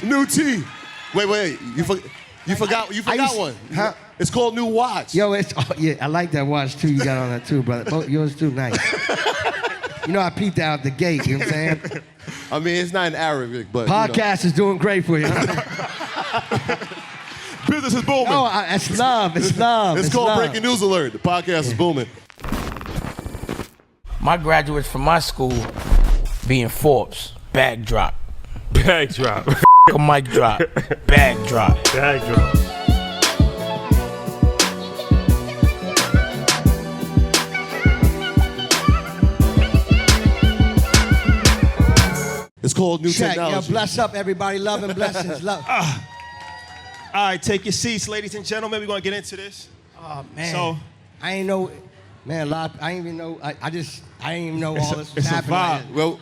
New T. Wait. You forgot one. Huh? It's called New Watch. Yo, yeah, I like that watch too. You got on that too, brother. Both yours too, nice. You know, I peeped out the gate. You know what I'm saying? I mean, it's not in Arabic, but podcast is doing great for you. Business is booming. Oh, it's love. It's love. It's called love. Breaking News Alert. The podcast is booming. My graduates from my school being Forbes, bag drop. Bag drop. A mic drop, bag drop. Bag drop. It's called New Check. Technology. Yo, bless up, everybody. Love and blessings. Love. All right, take your seats, ladies and gentlemen. We're going to get into this. Oh, man. So, I ain't know, man, I didn't even know, I didn't even know all this was it's a happening. vibe. Well,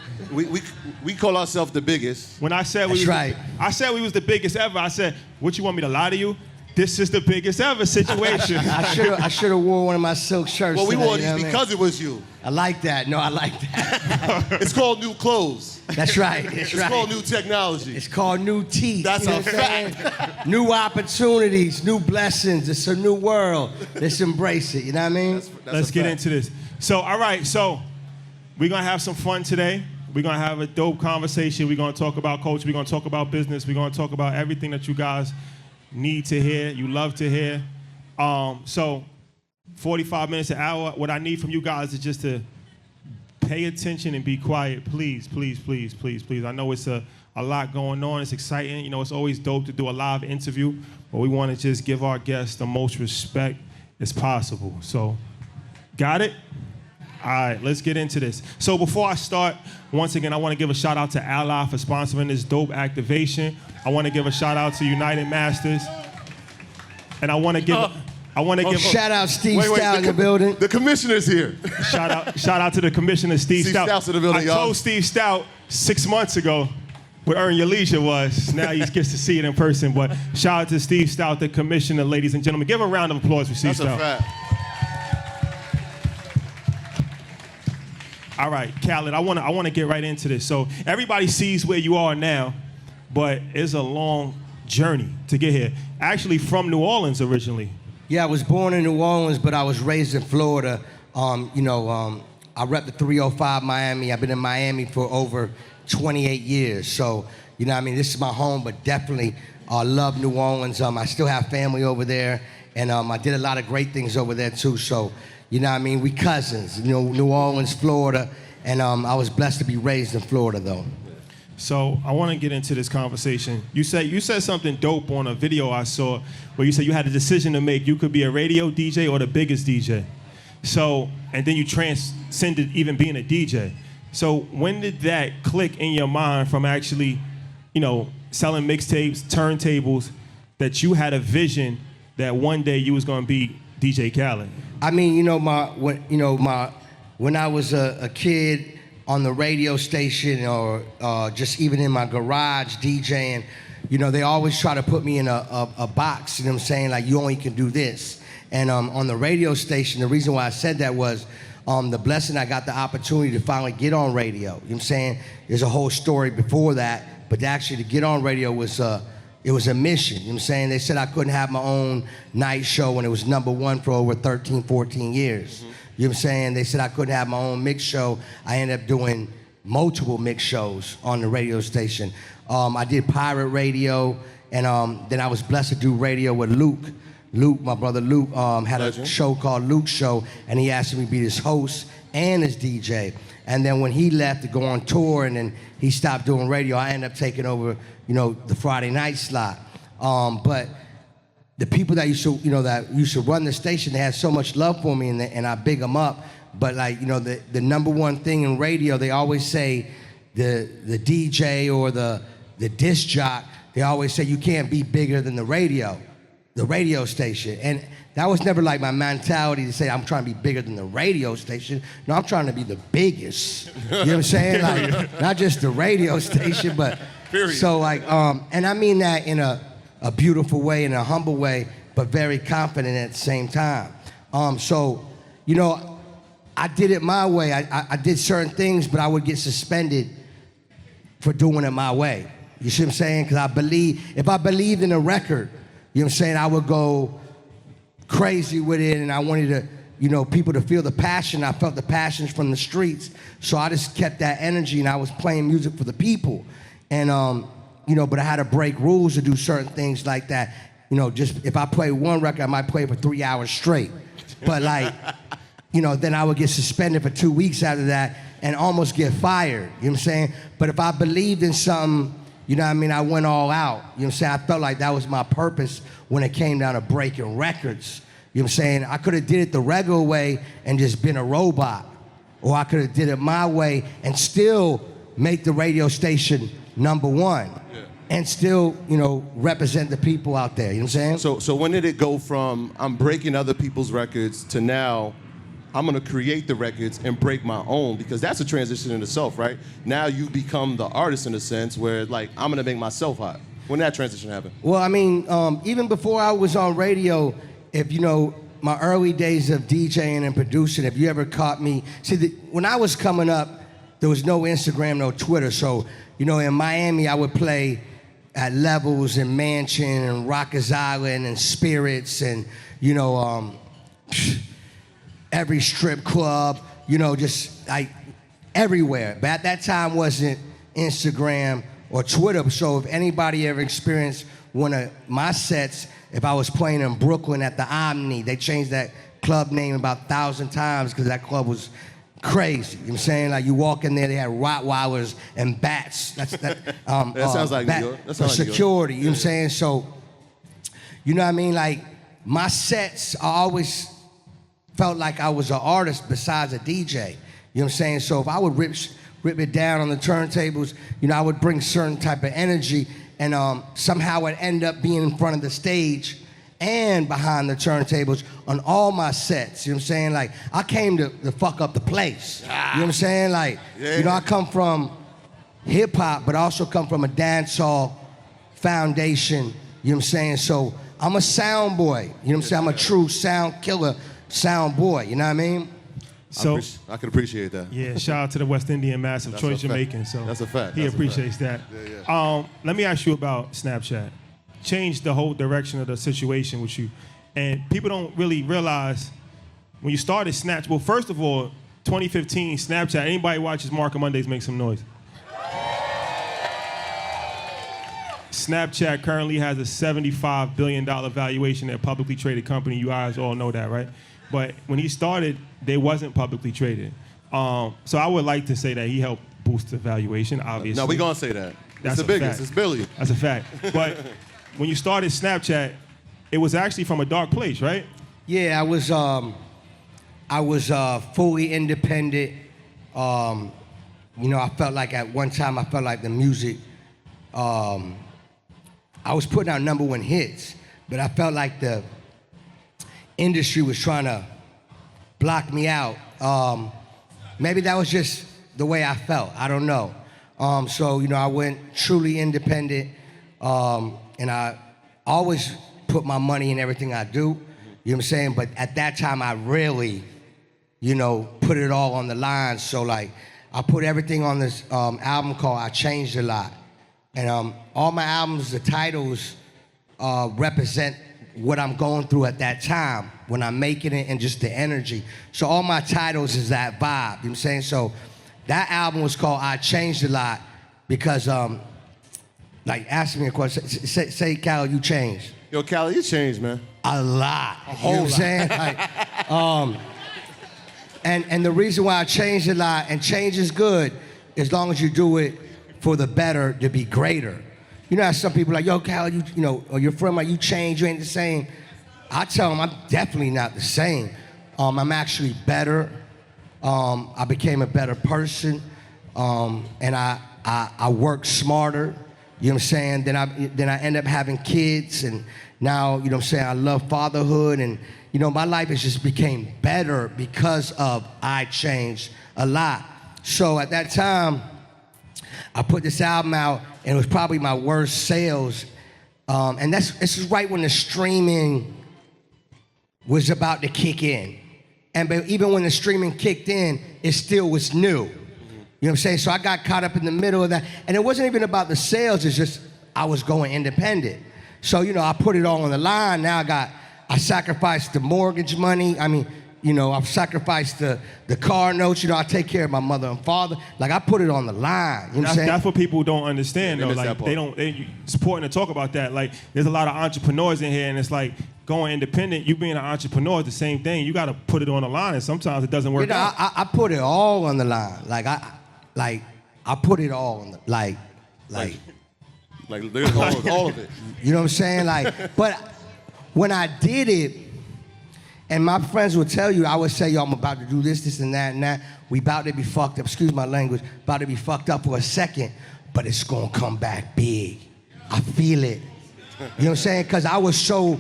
we call ourselves the biggest. When I said That's right. I said we was the biggest ever. I said, what, you want me to lie to you? This is the biggest ever situation. I should have worn one of my silk shirts. Well, we today, wore you know these what I mean? because it was you. I like that. No, I like that. It's called New Clothes. That's right. That's It's right. called New Technology. It's called new teeth. That's you know a what I'm saying? New opportunities, new blessings. It's a new world. Let's embrace it. You know what I mean? That's Let's a get fact. into this. So, all right, so we're going to have some fun today. We're going to have a dope conversation. We're going to talk about culture. We're going to talk about business. We're going to talk about everything that you guys need to hear, you love to hear. So 45 minutes, an hour. What I need from you guys is just to pay attention and be quiet. Please, please, please, please, please. I know it's a lot going on. It's exciting. You know, it's always dope to do a live interview, but we want to just give our guests the most respect as possible. So, got it? All right, let's get into this. So before I start, once again, I want to give a shout out to Ally for sponsoring this dope activation. I want to give a shout out to United Masters. And I want to give Shout out Steve Stout in the building. The commissioner's here. shout out to the commissioner, Steve Stout. Stout's in the building, I y'all. told Steve Stout 6 months ago where Earn Your Leisure was. Now he gets to see it in person. But shout out to Steve Stout, the commissioner, ladies and gentlemen. Give a round of applause for Steve That's a Stout. fact. All right, Khaled, I want to get right into this. So everybody sees where you are now, but it's a long journey to get here. Actually, from New Orleans originally. Yeah, I was born in New Orleans, but I was raised in Florida. I rep the 305 Miami. I've been in Miami for over 28 years. So, you know what I mean? This is my home, but definitely love New Orleans. I still have family over there, and I did a lot of great things over there too. So, you know what I mean? We cousins, you know, New Orleans, Florida, and I was blessed to be raised in Florida, though. So I want to get into this conversation. You said something dope on a video I saw where you said you had a decision to make. You could be a radio DJ or the biggest DJ. So, and then you transcended even being a DJ. So when did that click in your mind from actually, you know, selling mixtapes, turntables, that you had a vision that one day you was going to be DJ Khaled? I mean, when I was a kid on the radio station or just even in my garage DJing, you know, they always try to put me in a box, you know what I'm saying? Like, you only can do this. And on the radio station, the reason why I said that was the blessing I got the opportunity to finally get on radio. You know what I'm saying? There's a whole story before that, but actually to get on radio was it was a mission. You know what I'm saying? They said I couldn't have my own night show when it was #1 for over 13, 14 years. Mm-hmm. You know what I'm saying? They said I couldn't have my own mix show. I ended up doing multiple mix shows on the radio station. I did pirate radio, and then I was blessed to do radio with Luke. Luke, my brother Luke, had a show called Luke's Show, and he asked me to be his host and his DJ. And then when he left to go on tour, and then he stopped doing radio, I ended up taking over, you know, the Friday night slot. But the people that used to run the station, they had so much love for me, and I big them up. But like, you know, the #1 thing in radio, they always say the DJ or the disc jock, they always say you can't be bigger than the radio station. And that was never like my mentality to say I'm trying to be bigger than the radio station. No, I'm trying to be the biggest. You know what I'm saying? Like, not just the radio station, but period. So like, and I mean that in a beautiful way, in a humble way, but very confident at the same time. So, you know, I did it my way. I did certain things, but I would get suspended for doing it my way. You see what I'm saying? Because if I believed in a record, you know what I'm saying, I would go crazy with it, and I wanted to, people to feel the passion. I felt the passions from the streets, so I just kept that energy, and I was playing music for the people. And, but I had to break rules to do certain things like that. Just if I play one record, I might play for 3 hours straight. But then I would get suspended for 2 weeks after that and almost get fired, you know what I'm saying? But if I believed in something, I went all out, you know what I'm saying? I felt like that was my purpose when it came down to breaking records, you know what I'm saying? I could have did it the regular way and just been a robot, or I could have did it my way and still make the radio station #1. And still, represent the people out there, you know what I'm saying? So when did it go from I'm breaking other people's records to now I'm gonna create the records and break my own? Because that's a transition in itself, right? Now you become the artist in a sense where I'm gonna make myself hot. When did that transition happen? Well, even before I was on radio, if my early days of DJing and producing, if you ever caught me, when I was coming up, there was no Instagram, no Twitter, so, in Miami, I would play at Levels and Mansion and Rockers Island and Spirits and, every strip club, just like everywhere. But at that time wasn't Instagram or Twitter. So if anybody ever experienced one of my sets, if I was playing in Brooklyn at the Omni, they changed that club name about 1,000 times because that club was crazy. You know what I'm saying? Like you walk in there, they had Rottweilers and bats. That sounds like New York. That sounds for like security. You know what I'm saying? So, you know what I mean? Like my sets, I always felt like I was an artist besides a DJ. You know what I'm saying? So if I would rip it down on the turntables, I would bring certain type of energy, and somehow it end up being in front of the stage and behind the turntables on all my sets. You know what I'm saying? Like, I came to fuck up the place. You know what I'm saying? Like, I come from hip-hop, but I also come from a dancehall foundation. You know what I'm saying? So I'm a sound boy. You know what I'm saying? I'm a true sound killer, sound boy. You know what I mean? So I can appreciate that. Yeah, shout out to the West Indian Massive, That's Troy a fact. Jamaican. So That's a fact. He That's a appreciates that. Yeah. Let me ask you about Snapchat. Changed the whole direction of the situation with you. And people don't really realize when you started Snapchat. Well, first of all, 2015, Snapchat. Anybody watches Market Mondays, make some noise. Snapchat currently has a $75 billion valuation. They're a publicly traded company. You guys all know that, right? But when he started, they wasn't publicly traded. So I would like to say that he helped boost the valuation, obviously. No, we're going to say that. That's It's the biggest. fact. It's billion. That's a fact. But when you started Snapchat, it was actually from a dark place, right? Yeah, I was fully independent. I felt like at one time the music, I was putting out #1 hits, but I felt like the industry was trying to block me out. Maybe that was just the way I felt. I don't know. So I went truly independent, and I always put my money in everything I do. You know what I'm saying? But at that time, I really, put it all on the line. So like, I put everything on this album called I Changed a Lot. And all my albums, the titles represent what I'm going through at that time when I'm making it and just the energy. So all my titles is that vibe, you know what I'm saying? So that album was called I Changed a Lot because, ask me a question. Say, Khaled, you changed. Yo, Khaled, you changed, man. A lot. You know what I'm saying? And the reason why I changed a lot, and change is good, as long as you do it for the better, to be greater. You know how some people are like, yo, Khaled, or your friend like, you change, you ain't the same. I tell them I'm definitely not the same. I'm actually better. I became a better person, and I work smarter. You know what I'm saying? Then I end up having kids, and now, you know what I'm saying, I love fatherhood, and my life has just became better because of I Changed a Lot. So at that time, I put this album out, and it was probably my worst sales. And this is right when the streaming was about to kick in. But even when the streaming kicked in, it still was new. You know what I'm saying? So I got caught up in the middle of that. And it wasn't even about the sales, it's just I was going independent. So, you know, I put it all on the line. Now I sacrificed the mortgage money. I mean, you know, I've sacrificed the car notes. You know, I take care of my mother and father. Like, I put it on the line. You know what I'm saying? That's what people don't understand, Yeah, though. they miss Like, that part. it's important to talk about that. Like, there's a lot of entrepreneurs in here, and it's like, going independent, you being an entrepreneur is the same thing. You got to put it on the line, and sometimes it doesn't work You know, out. I put it all on the line. I put it all on the, like, There's all of it. you know what I'm saying? Like, but when I did it, and my friends would tell you, I would say, yo, I'm about to do this, this, and that. We about to be fucked up, excuse my language, about to be fucked up for a second, but it's gonna come back big. I feel it. You know what I'm saying? Because I was so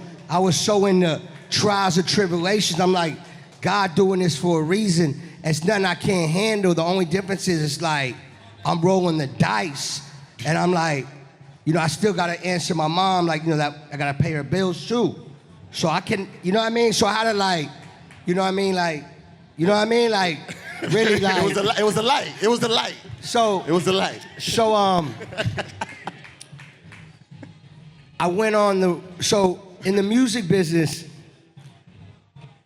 in the trials and tribulations. I'm like, God doing this for a reason. It's nothing I can't handle. The only difference is it's like, I'm rolling the dice, and I'm like, you know, I still gotta answer my mom, like, you know, that I gotta pay her bills too. So I can, you know what I mean? So I had to like, you know what I mean? Like, you know what I mean? Like, really like. It was a light. It was the light. So. It was the light. So, I went on so in the music business,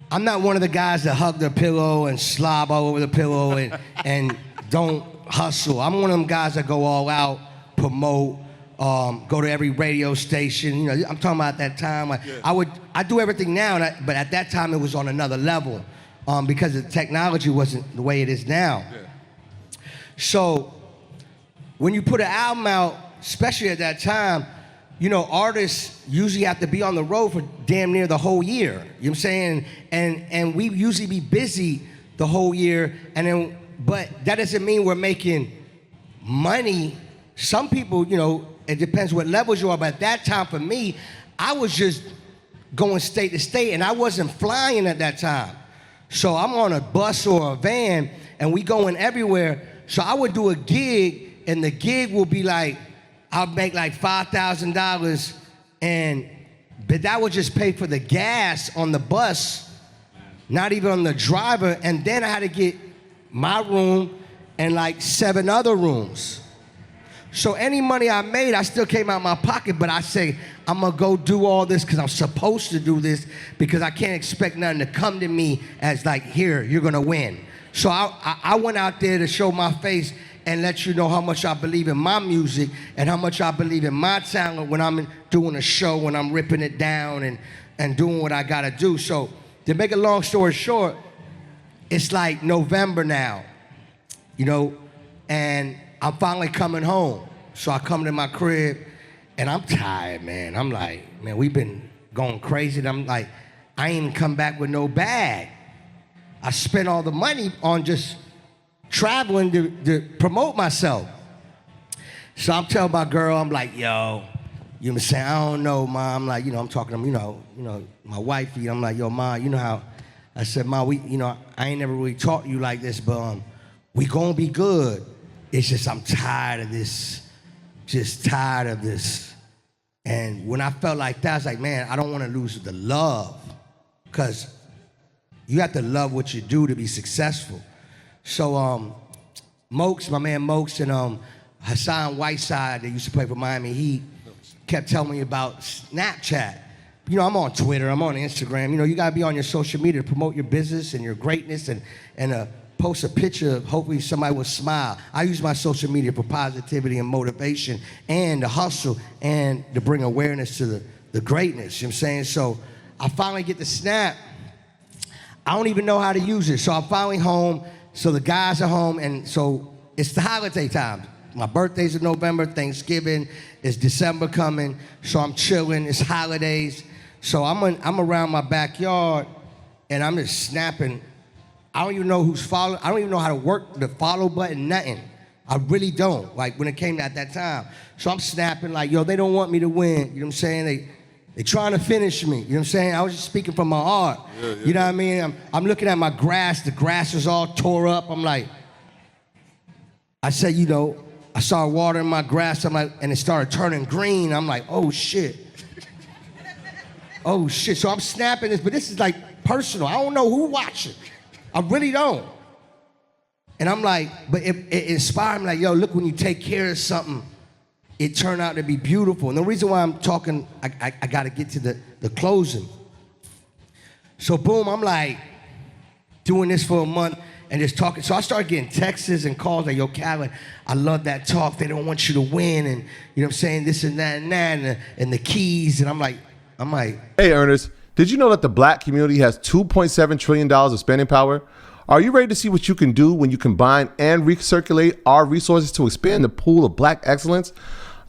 I'm not one of the guys that hug the pillow and slob all over the pillow and don't hustle. I'm one of them guys that go all out, promote, go to every radio station. You know, I'm talking about that time. I do everything now, but at that time it was on another level because the technology wasn't the way it is now. Yeah. So when you put an album out, especially at that time, you know, artists usually have to be on the road for damn near the whole year. You know what I'm saying? And we usually be busy the whole year, but that doesn't mean we're making money. Some people, you know, it depends what levels you are, but at that time for me, I was just going state to state, and I wasn't flying at that time. So I'm on a bus or a van, and we going everywhere. So I would do a gig, and the gig will be like, I'll make like $5,000, but that would just pay for the gas on the bus, not even on the driver, and then I had to get my room and like 7 other rooms. So any money I made, I still came out of my pocket, but I say, I'm gonna go do all this because I'm supposed to do this because I can't expect nothing to come to me as like, here, you're gonna win. So I went out there to show my face and let you know how much I believe in my music and how much I believe in my talent when I'm doing a show, when I'm ripping it down and doing what I gotta do. So to make a long story short, it's like November now, you know, and I'm finally coming home. So I come to my crib and I'm tired, man. I'm like, man, we've been going crazy. And I'm like, I ain't even come back with no bag. I spent all the money on just traveling to promote myself. So I'm telling my girl, I'm like, yo, you know what I'm saying? I don't know, Ma. I'm like, you know, I'm talking to, you know, my wifey. I'm like, yo, Ma, you know how, I said, Ma, I ain't never really talked to you like this, but we gonna be good. It's just I'm tired of this, just tired of this. And when I felt like that, I was like, man, I don't want to lose the love, because you have to love what you do to be successful. So Mokes, my man Mokes, and Hassan Whiteside, that used to play for Miami Heat, kept telling me about Snapchat. You know, I'm on Twitter, I'm on Instagram. You know, you gotta be on your social media to promote your business and your greatness and post a picture of hopefully somebody will smile. I use my social media for positivity and motivation and to hustle and to bring awareness to the greatness, you know what I'm saying? So I finally get the Snap. I don't even know how to use it. So I'm finally home, so the guys are home, and so it's the holiday time. My birthday's in November, Thanksgiving, it's December coming, so I'm chilling, it's holidays. So I'm around my backyard, and I'm just snapping. I don't even know who's following. I don't even know how to work the follow button, nothing. I really don't, like when it came at that time. So I'm snapping like, yo, they don't want me to win. You know what I'm saying? They trying to finish me. You know what I'm saying? I was just speaking from my heart. Yeah. You know what I mean? I'm looking at my grass. The grass is all tore up. I'm like, I said, you know, I saw water in my grass. I'm like, and it started turning green. I'm like, oh shit. Oh shit. So I'm snapping this, but this is like personal. I don't know who watching. I really don't. And I'm like, but it inspired me like, yo, look, when you take care of something, it turned out to be beautiful. And the reason why I'm talking, I got to get to the closing. So boom, I'm like doing this for a month and just talking. So I started getting texts and calls like, yo, Khaled, I love that talk. They don't want you to win. And you know what I'm saying? This and that and that and the keys. And I'm like, hey, earners, did you know that the black community has $2.7 trillion of spending power? Are you ready to see what you can do when you combine and recirculate our resources to expand the pool of black excellence?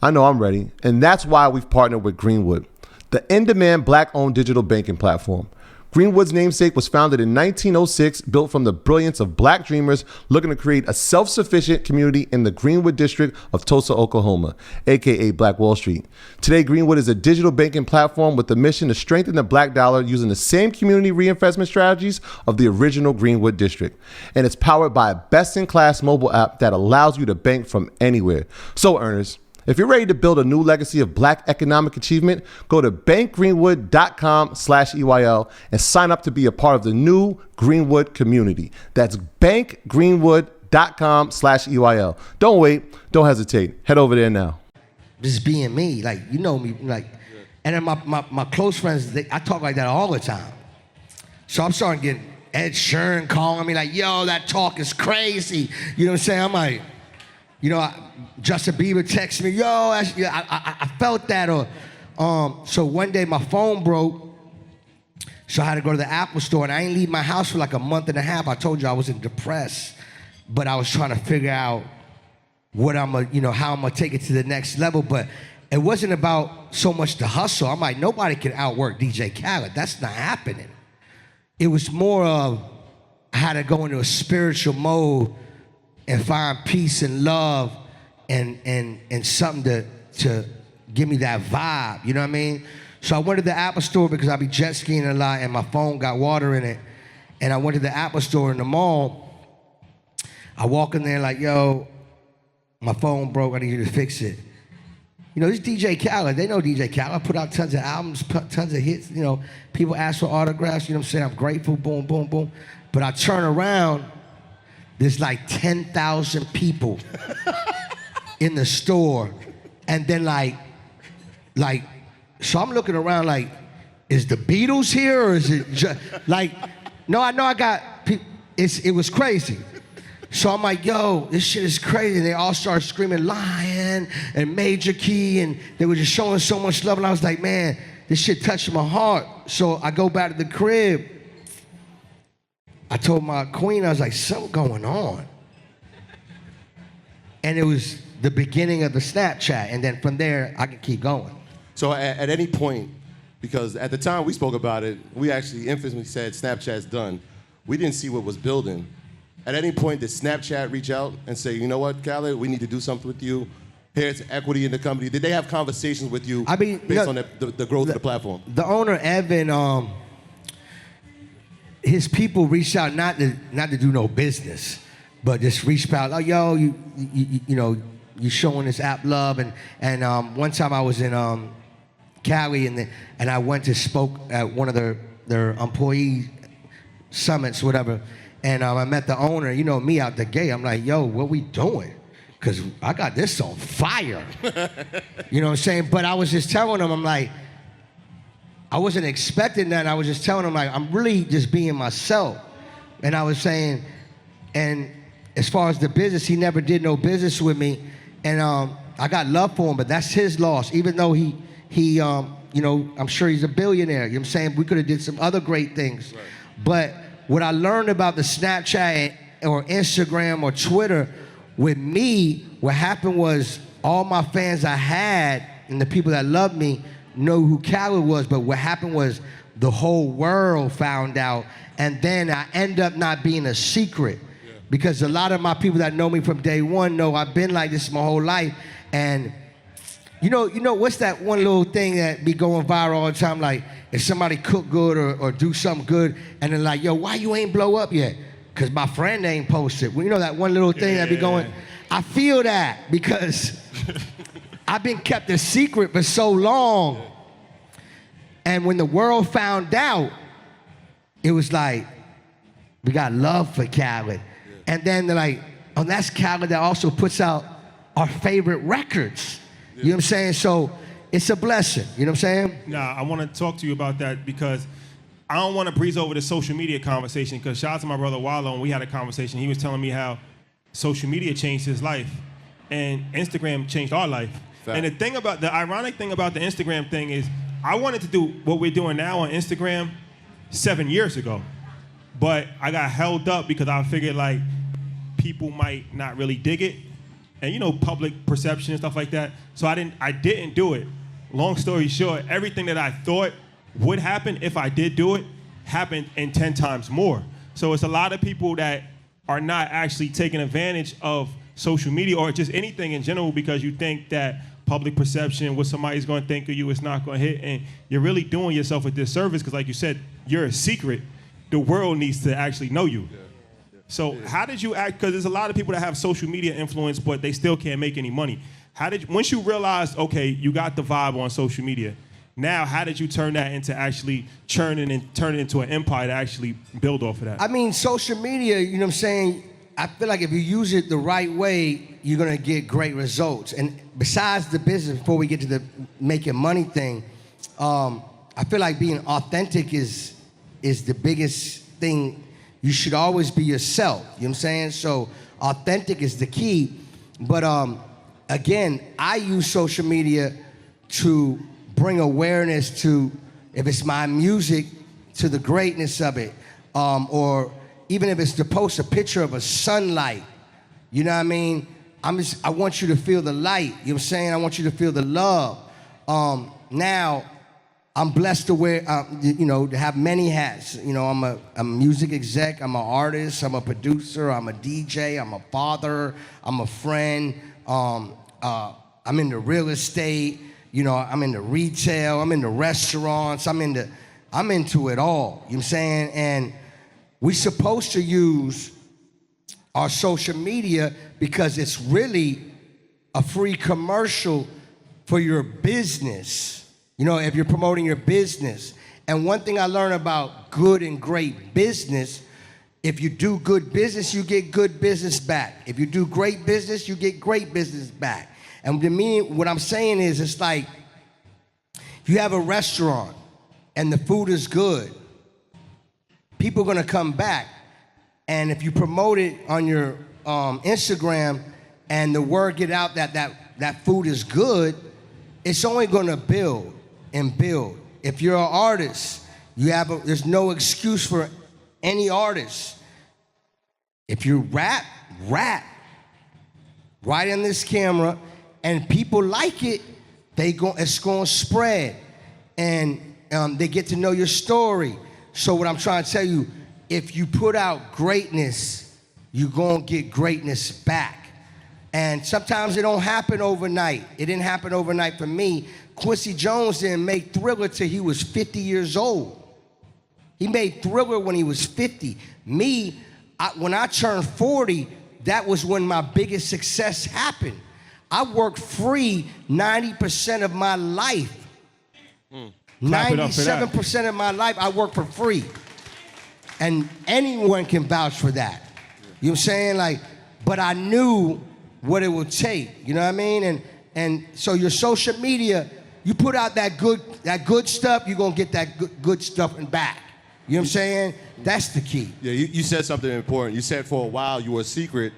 I know I'm ready, and that's why we've partnered with Greenwood, the in-demand black-owned digital banking platform. Greenwood's namesake was founded in 1906, built from the brilliance of black dreamers looking to create a self-sufficient community in the Greenwood district of Tulsa, Oklahoma, aka Black Wall Street. Today, Greenwood is a digital banking platform with the mission to strengthen the black dollar using the same community reinvestment strategies of the original Greenwood district. And it's powered by a best-in-class mobile app that allows you to bank from anywhere. So, earners, if you're ready to build a new legacy of black economic achievement, go to bankgreenwood.com/EYL and sign up to be a part of the new Greenwood community. That's bankgreenwood.com/EYL. Don't wait. Don't hesitate. Head over there now. just being me, like, you know me, like, and then my close friends, I talk like that all the time. So I'm starting getting Ed Sheeran calling me like, yo, that talk is crazy. You know what I'm saying? I'm like, you know, Justin Bieber texts me, yo, I felt that. Or so one day my phone broke, so I had to go to the Apple store, and I didn't leave my house for like a month and a half. I told you I wasn't depressed, but I was trying to figure out what how I'm gonna take it to the next level. But it wasn't about so much the hustle. I'm like, nobody can outwork DJ Khaled. That's not happening. It was more of I had to go into a spiritual mode and find peace and love and something to give me that vibe, you know what I mean? So I went to the Apple store because I be jet skiing a lot and my phone got water in it. And I went to the Apple store in the mall. I walk in there like, yo, my phone broke, I need you to fix it. You know, this DJ Khaled, they know DJ Khaled. I put out tons of albums, tons of hits, you know. People ask for autographs, you know what I'm saying? I'm grateful, boom, boom, boom. But I turn around, there's like 10,000 people in the store. And then like, so I'm looking around like, is the Beatles here or is it just, like, no, I know I got people, it was crazy. So I'm like, yo, this shit is crazy. And they all started screaming Lion and Major Key, and they were just showing so much love. And I was like, man, this shit touched my heart. So I go back to the crib. I told my queen, I was like, something going on. And it was the beginning of the Snapchat. And then from there, I can keep going. So at any point, because at the time we spoke about it, we actually infamously said Snapchat's done. We didn't see what was building. At any point, did Snapchat reach out and say, you know what, Khaled, we need to do something with you? Here's equity in the company. Did they have conversations with you based on the growth of the platform? The owner, Evan, his people reached out not to do no business, but just reached out, oh, yo, you know, you showing this app love. And one time I was in Cali and I went to spoke at one of their employee summits, whatever. And I met the owner, you know me out the gate. I'm like, yo, what we doing? Because I got this on fire. You know what I'm saying? But I was just telling him, I'm like, I wasn't expecting that. I was just telling him, like, I'm really just being myself. And I was saying, and as far as the business, he never did no business with me. And I got love for him, but that's his loss. Even though he you know, I'm sure he's a billionaire. You know what I'm saying? We could have did some other great things. Right. But what I learned about the Snapchat or Instagram or Twitter, with me, what happened was all my fans I had and the people that loved me know who Khaled was, but what happened was the whole world found out, and then I end up not being a secret. Yeah. Because a lot of my people that know me from day one know I've been like this my whole life. And you know what's that one little thing that be going viral all the time? Like, if somebody cook good or do something good, and then like, yo, why you ain't blow up yet? Because my friend ain't posted. Well, you know that one little thing that be going? I feel that because I've been kept a secret for so long. And when the world found out, it was like, we got love for Khaled. And then they're like, oh, that's Khaled that also puts out our favorite records. You know what I'm saying? So it's a blessing. You know what I'm saying? Nah, I want to talk to you about that because I don't want to breeze over the social media conversation because shout out to my brother Wallow, and we had a conversation. He was telling me how social media changed his life and Instagram changed our life. Fact. And the ironic thing about the Instagram thing is I wanted to do what we're doing now on Instagram 7 years ago, but I got held up because I figured like people might not really dig it, and you know, public perception and stuff like that. So I didn't do it. Long story short, everything that I thought would happen if I did do it happened in 10 times more. So it's a lot of people that are not actually taking advantage of social media or just anything in general because you think that public perception, what somebody's going to think of you, is not going to hit, and you're really doing yourself a disservice because, like you said, you're a secret. The world needs to actually know you. So how did you act? Because there's a lot of people that have social media influence, but they still can't make any money. Once you realized, okay, you got the vibe on social media, now how did you turn that into actually turn it into an empire to actually build off of that? I mean, social media, you know what I'm saying? I feel like if you use it the right way, you're gonna get great results. And besides the business, before we get to the making money thing, I feel like being authentic is the biggest thing. You should always be yourself, you know what I'm saying? So authentic is the key. But again, I use social media to bring awareness to, if it's my music, to the greatness of it, or even if it's to post a picture of a sunlight, you know what I mean? I want you to feel the light, you know what I'm saying? I want you to feel the love. Now, I'm blessed to wear, to have many hats. You know, I'm a music exec, I'm an artist, I'm a producer, I'm a DJ, I'm a father, I'm a friend, I'm into real estate, you know, I'm into retail, I'm into restaurants, I'm into it all, you know what I'm saying? And we're supposed to use our social media because it's really a free commercial for your business. You know, if you're promoting your business. And one thing I learned about good and great business, if you do good business, you get good business back. If you do great business, you get great business back. And to me, what I'm saying is, it's like, if you have a restaurant and the food is good, people are gonna come back. And if you promote it on your Instagram and the word get out that food is good, it's only gonna build and build. If you're an artist, there's no excuse for any artist. If you rap right in this camera, and people like it, it's gonna spread, and they get to know your story. So what I'm trying to tell you, if you put out greatness, you're gonna get greatness back. And sometimes it don't happen overnight. It didn't happen overnight for me. Quincy Jones didn't make Thriller till he was 50 years old. He made Thriller when he was 50. Me, when I turned 40, that was when my biggest success happened. I worked free 90% of my life. 97% of my life, I worked for free. And anyone can vouch for that. You know what I'm saying? Like, but I knew what it would take, you know what I mean? And so your social media, you put out that good stuff, you're gonna get that good stuff and back. You know what I'm saying? That's the key. Yeah, you said something important. You said for a while you were a secret,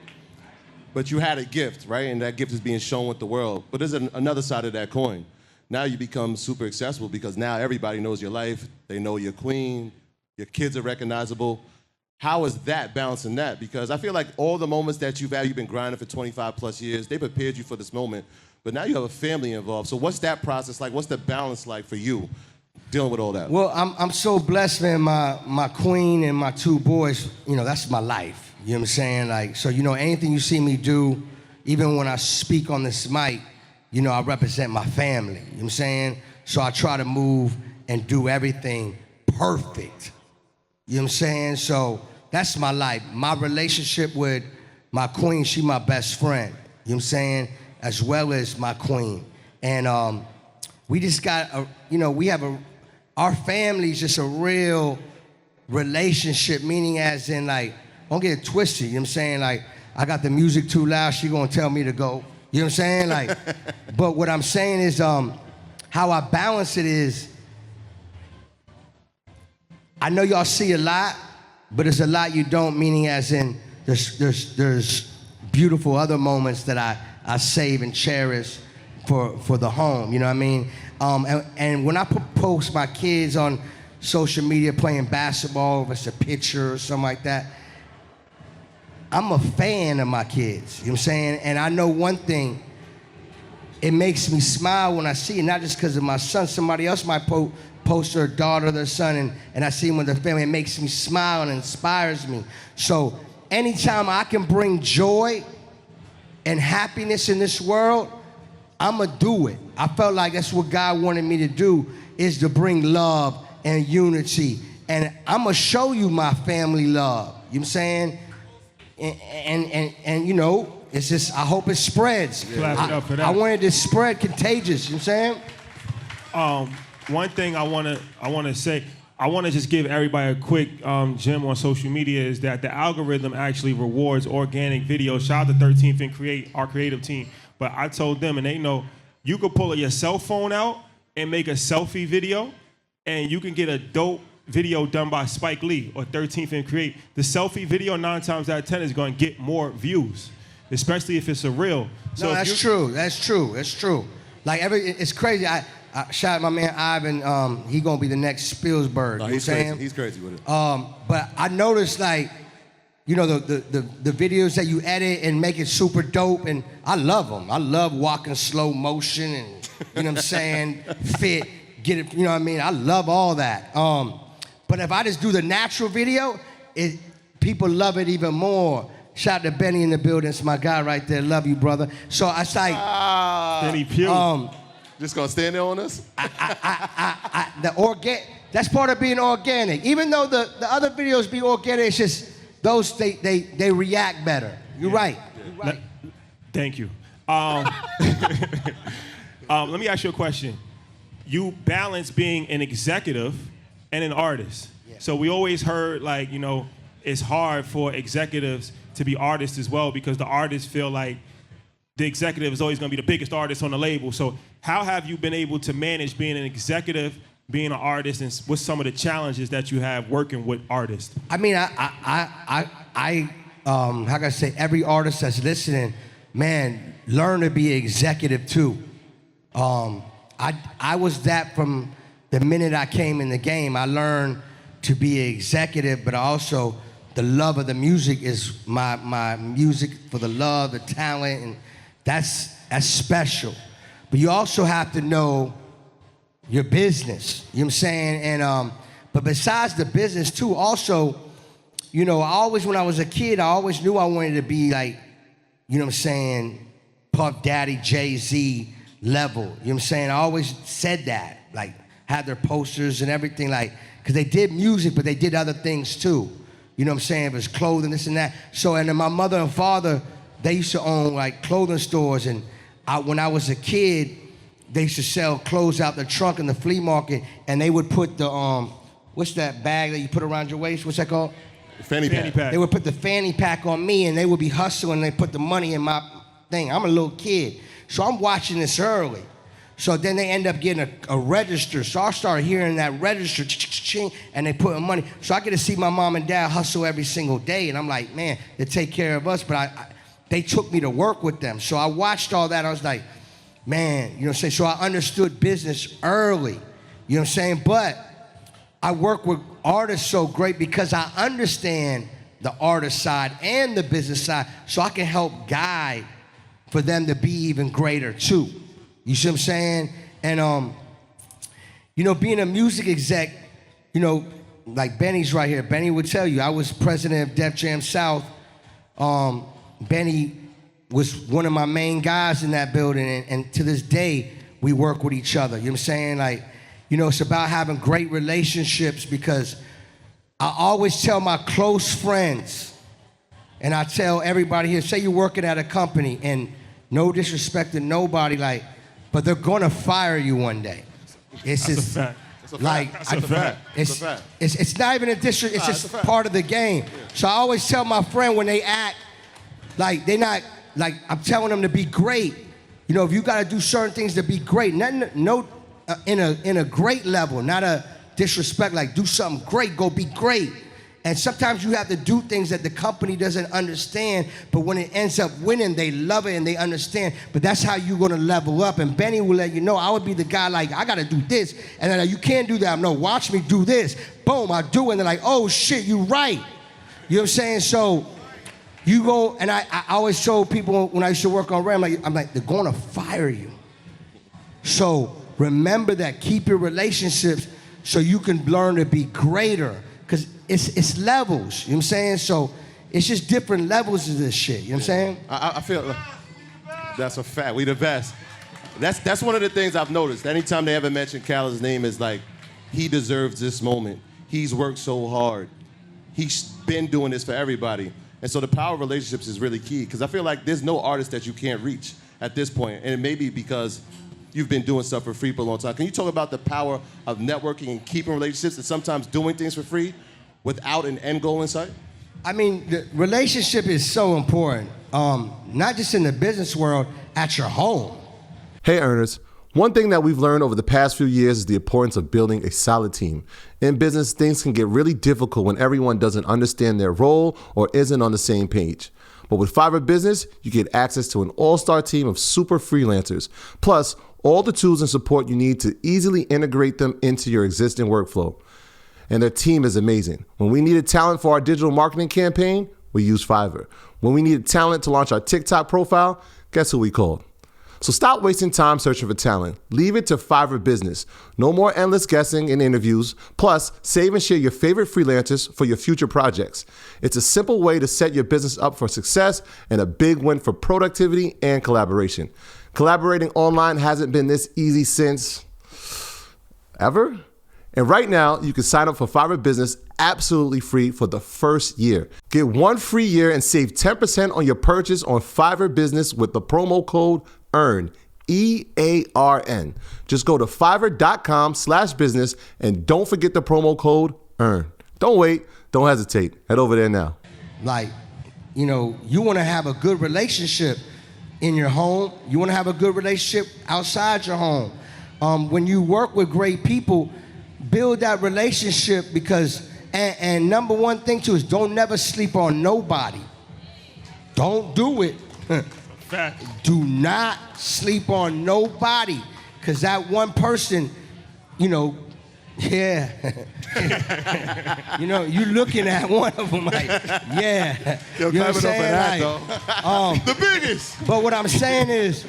but you had a gift, right? And that gift is being shown with the world. But there's another side of that coin. Now you become super accessible because now everybody knows your life. They know you're queen. Your kids are recognizable. How is that balancing that? Because I feel like all the moments that you've been grinding for 25 plus years, they prepared you for this moment, but now you have a family involved. So what's that process like? What's the balance like for you dealing with all that? Well, I'm so blessed, man. My queen and my two boys, you know, that's my life. You know what I'm saying? Like, so, you know, anything you see me do, even when I speak on this mic, you know, I represent my family. You know what I'm saying? So I try to move and do everything perfect. You know what I'm saying? So that's my life. My relationship with my queen, she my best friend. You know what I'm saying? As well as my queen. And we just got, our family's just a real relationship, meaning as in like, don't get it twisted, you know what I'm saying? Like, I got the music too loud, she gonna tell me to go. You know what I'm saying? Like, but what I'm saying is, how I balance it is, I know y'all see a lot, but there's a lot you don't, meaning as in, there's beautiful other moments that I save and cherish for the home, you know what I mean? And when I post my kids on social media playing basketball, if it's a picture or something like that, I'm a fan of my kids, you know what I'm saying? And I know one thing, it makes me smile when I see it, not just because of my son. Somebody else might post their daughter, their son, and I see them with their family. It makes me smile and inspires me. So anytime I can bring joy and happiness in this world, I'ma do it. I felt like that's what God wanted me to do, is to bring love and unity. And I'ma show you my family love, you know what I'm saying? And you know, it's just, I hope it spreads. Clap it up for that. I wanted to spread contagious, you know what I'm saying? One thing I wanna say, I wanna just give everybody a quick gem on social media, is that the algorithm actually rewards organic videos. Shout out to 13th and Create, our creative team. But I told them, and they know, you could pull your cell phone out and make a selfie video, and you can get a dope video done by Spike Lee or 13th and Create. The selfie video 9 times out of 10 is going to get more views, especially if it's a reel. So No, that's true. That's true. Like it's crazy. I shout out my man Ivan. He gonna be the next Spielberg. No, you know he's what I'm crazy. saying? He's crazy with it. But I noticed, like, you know, the videos that you edit and make it super dope, and I love them. I love walking slow motion and, you know what I'm saying, fit, get it, you know what I mean? I love all that. But if I just do the natural video, people love it even more. Shout out to Benny in the building. It's my guy right there. Love you, brother. So it's like, Benny Pugh. Just gonna stand there on us? that's part of being organic. Even though the other videos be organic, it's just those they react better. You're right. You're right. Thank you. Let me ask you a question. You balance being an executive and an artist. Yeah. So we always heard, like, you know, it's hard for executives to be artists as well, because the artists feel like the executive is always going to be the biggest artist on the label. So how have you been able to manage being an executive, being an artist, and what's some of the challenges that you have working with artists? I mean, how can I say, every artist that's listening, man, learn to be executive too. I was that from the minute I came in the game. I learned to be an executive, but also the love of the music is my music for the love, the talent, and that's special. But you also have to know your business, you know what I'm saying? And but besides the business too, also, you know, when I was a kid, I always knew I wanted to be like, you know what I'm saying, Puff Daddy, Jay-Z level, you know what I'm saying? I always said that, like, had their posters and everything, like, because they did music, but they did other things too. You know what I'm saying? It was clothing, this and that. So, and then my mother and father, they used to own like clothing stores, and when I was a kid, they used to sell clothes out the trunk in the flea market, and they would put the, what's that bag that you put around your waist? What's that called? Fanny pack. They would put the fanny pack on me, and they would be hustling, and they put the money in my thing. I'm a little kid, so I'm watching this early. So then they end up getting a register. So I started hearing that register, and they putting money. So I get to see my mom and dad hustle every single day, and I'm like, man, they take care of us, but they took me to work with them. So I watched all that. I was like, man, you know what I'm saying? So I understood business early, you know what I'm saying? But I work with artists so great because I understand the artist side and the business side, so I can help guide for them to be even greater too. You see what I'm saying? And you know, being a music exec, you know, like Benny's right here. Benny would tell you, I was president of Def Jam South. Benny was one of my main guys in that building, and to this day, we work with each other. You know what I'm saying? Like, you know, it's about having great relationships, because I always tell my close friends, and I tell everybody here, say you're working at a company, and no disrespect to nobody, like, but they're gonna fire you one day. It's That's just, a fact. It's a fact. Like, That's a fact. It's a fact. It's not even a district, it's Nah, it's just a fact. part of the game. So I always tell my friend when they act, like they're not, like I'm telling them to be great. You know, if you gotta do certain things to be great, in a great level, not a disrespect, like do something great, go be great. And sometimes you have to do things that the company doesn't understand, but when it ends up winning, they love it and they understand. But that's how you're gonna level up. And Benny will let you know, I would be the guy like, I gotta do this. And then like, you can't do that. No, watch me do this. Boom, I do it. And they're like, oh shit, you right. You know what I'm saying? So you go, and I always show people when I used to work on Ram, I'm like, they're gonna fire you. So remember that, keep your relationships so you can learn to be greater. Because it's levels, you know what I'm saying? So it's just different levels of this shit, you know what I'm saying? I feel that's a fact. We the best. That's one of the things I've noticed. Anytime they ever mention Khaled's name, is like, he deserves this moment. He's worked so hard. He's been doing this for everybody. And so the power of relationships is really key, because I feel like there's no artist that you can't reach at this point. And it may be because you've been doing stuff for free for a long time. Can you talk about the power of networking and keeping relationships and sometimes doing things for free without an end goal in sight? I mean, the relationship is so important, not just in the business world, at your home. Hey earners, one thing that we've learned over the past few years is the importance of building a solid team. In business, things can get really difficult when everyone doesn't understand their role or isn't on the same page. But with Fiverr Business, you get access to an all-star team of super freelancers, plus all the tools and support you need to easily integrate them into your existing workflow. And their team is amazing. When we needed talent for our digital marketing campaign, we used Fiverr. When we needed talent to launch our TikTok profile, guess who we called? So stop wasting time searching for talent. Leave it to Fiverr Business. No more endless guessing and interviews. Plus, save and share your favorite freelancers for your future projects. It's a simple way to set your business up for success and a big win for productivity and collaboration. Collaborating online hasn't been this easy since ever. And right now, you can sign up for Fiverr Business absolutely free for the first year. Get 1 free year and save 10% on your purchase on Fiverr Business with the promo code EARN, E-A-R-N. Just go to fiverr.com/business and don't forget the promo code EARN. Don't wait, don't hesitate. Head over there now. Like, you know, you want to have a good relationship in your home. You want to have a good relationship outside your home. When you work with great people, build that relationship, because, and number one thing too is don't never sleep on nobody. Don't do it. Fact. Do not sleep on nobody, because that one person, you know, yeah. You know, you looking at one of them like, yeah. Yo, you know what I'm clap it up for saying? that, Like, The biggest. but what I'm saying is,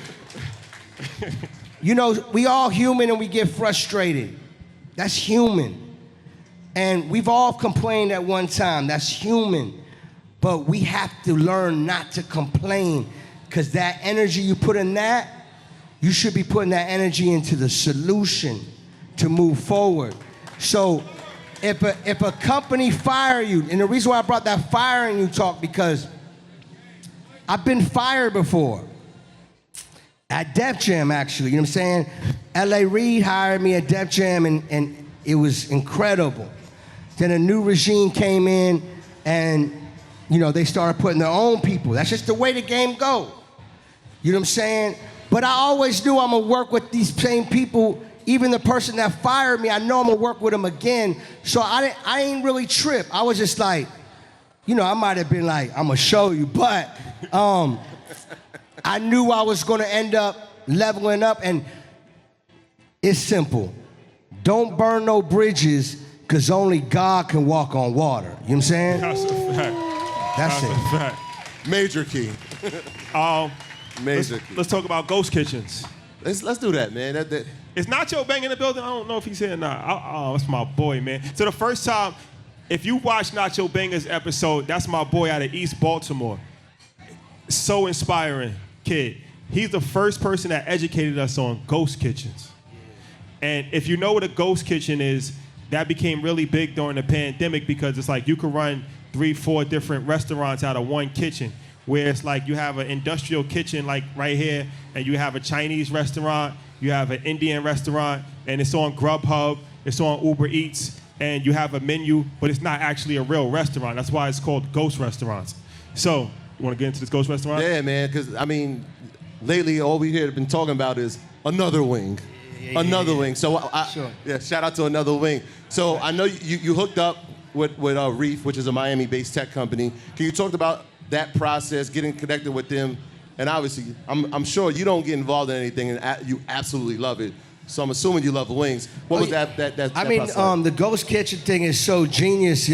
you know, we all human and we get frustrated. That's human. And we've all complained at one time. That's human. But we have to learn not to complain, because that energy you put in that, you should be putting that energy into the solution to move forward. So if a company fire you, and the reason why I brought that firing you talk, because I've been fired before. At Def Jam, actually, you know what I'm saying? L.A. Reid hired me at Def Jam, and it was incredible. Then a new regime came in, and you know, they started putting their own people. That's just the way the game go. You know what I'm saying? But I always knew I'm gonna work with these same people. Even the person that fired me, I know I'm gonna work with him again. So I ain't really trip. I was just like, you know, I might have been like, I'm gonna show you, but I knew I was gonna end up leveling up, and it's simple. Don't burn no bridges, because only God can walk on water. You know what I'm saying? That's a fact. That's it. A fact. Major key. Major key. Let's talk about ghost kitchens. Let's do that, man. Is Nacho Bang in the building? I don't know if he's here or not. Oh, that's my boy, man. So the first time, if you watch Nacho Banger's episode, that's my boy out of East Baltimore. So inspiring kid. He's the first person that educated us on ghost kitchens. And if you know what a ghost kitchen is, that became really big during the pandemic, because it's like you could run 3-4 different restaurants out of one kitchen, where it's like you have an industrial kitchen like right here, and you have a Chinese restaurant, you have an Indian restaurant, and it's on Grubhub, it's on Uber Eats, and you have a menu, but it's not actually a real restaurant. That's why it's called ghost restaurants. So, you want to get into this ghost restaurant? Yeah, man, because, I mean, lately all we have been talking about is another wing. Another wing. So, Sure. yeah, shout out to Another Wing. So, I know you hooked up with Reef, which is a Miami-based tech company. Can you talk about that process, getting connected with them? And obviously, I'm sure you don't get involved in anything and you absolutely love it. So I'm assuming you love wings. What was that process like? The ghost kitchen thing is so genius.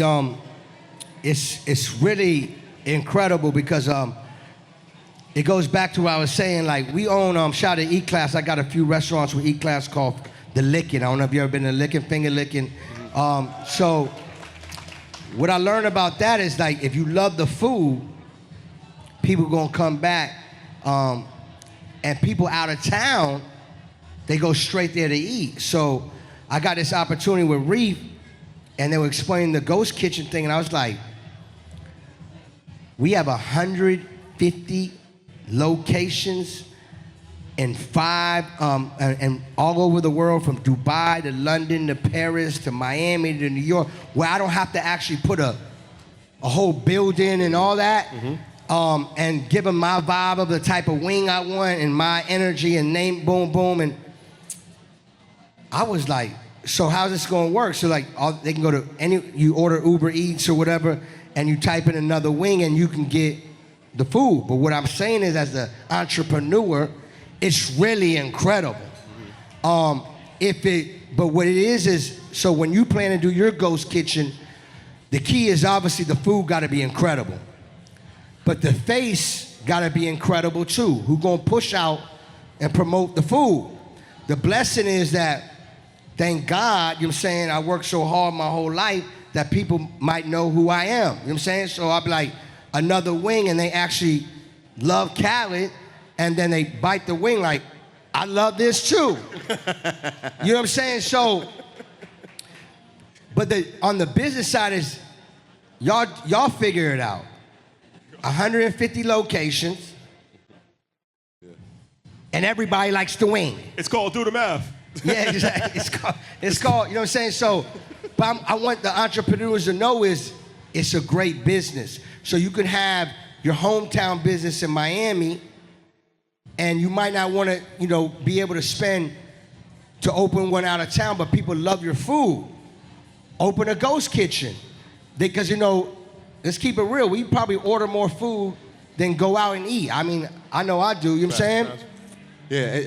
It's really incredible because it goes back to what I was saying. Like, we own shout out to E-Class. I got a few restaurants with E-Class called The Lickin'. I don't know if you ever been to Lickin', Finger Lickin'. So what I learned about that is, like, if you love the food, people gonna come back. And people out of town, they go straight there to eat. So I got this opportunity with Reef, and they were explaining the ghost kitchen thing, and I was like, we have 150 locations in 5, and all over the world, from Dubai to London to Paris to Miami to New York, where I don't have to actually put a whole building and all that. Mm-hmm. And give them my vibe of the type of wing I want and my energy and name, boom, boom. And I was like, so how's this gonna work? So like, they can go to you order Uber Eats or whatever, and you type in Another Wing and you can get the food. But what I'm saying is, as an entrepreneur, it's really incredible. But what it is, so when you plan to do your ghost kitchen, the key is obviously the food gotta be incredible. But the face gotta be incredible too. Who gonna push out and promote the food? The blessing is that, thank God, you know what I'm saying, I worked so hard my whole life that people might know who I am. You know what I'm saying? So I'll be like, Another Wing, and they actually love Khaled, and then they bite the wing like, I love this too. You know what I'm saying? So, but on the business side is, y'all figure it out. 150 locations, and everybody likes to wing. It's called Do the Math. Yeah, exactly. It's called, you know what I'm saying? So, but I want the entrepreneurs to know is it's a great business. So you can have your hometown business in Miami, and you might not want to, be able to spend to open one out of town, but people love your food. Open a ghost kitchen. Because, let's keep it real. We probably order more food than go out and eat. I mean, I know I do. You know what I'm saying? Yeah.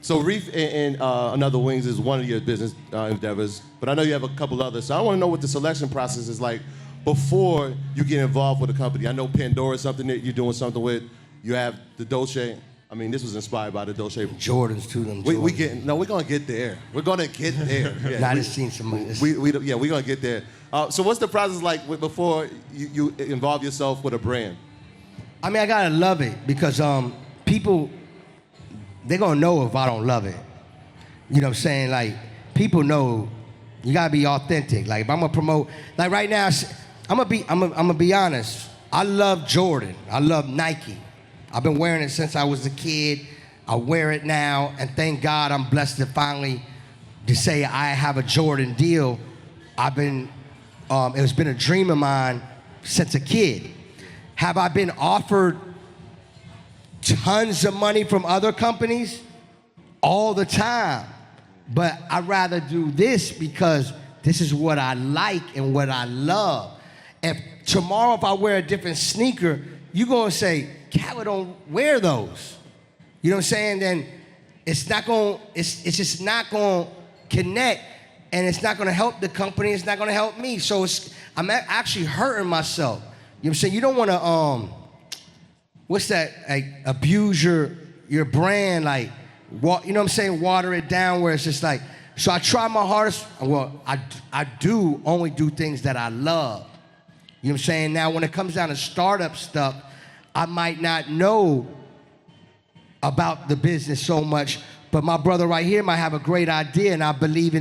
So Reef and Another Wings is one of your business endeavors, but I know you have a couple others. So I want to know what the selection process is like before you get involved with a company. I know Pandora is something that you're doing something with. You have the Dolce. I mean, this was inspired by the Dolce. Jordans too. Them. We're gonna get there. We're gonna get there. Yeah, I just seen some of this. We're gonna get there. So what's the process like before you involve yourself with a brand? I mean, I gotta love it because people, they're gonna know if I don't love it. You know what I'm saying? Like, people know you gotta be authentic. Like, if I'm gonna promote, like right now, I'm gonna be honest. I love Jordan. I love Nike. I've been wearing it since I was a kid. I wear it now, and thank God I'm blessed to finally to say I have a Jordan deal. It's been a dream of mine since a kid. Have I been offered tons of money from other companies? All the time. But I'd rather do this because this is what I like and what I love. If tomorrow, if I wear a different sneaker, you're gonna say, Khaled don't wear those. You know what I'm saying? Then it's just not gonna connect, and it's not gonna help the company, it's not gonna help me. So I'm actually hurting myself. You know what I'm saying? You don't wanna, what's that, like, abuse your brand, like, you know what I'm saying, water it down where it's just like, so I try my hardest. Well, I do only do things that I love. You know what I'm saying? Now, when it comes down to startup stuff, I might not know about the business so much, but my brother right here might have a great idea, and I believe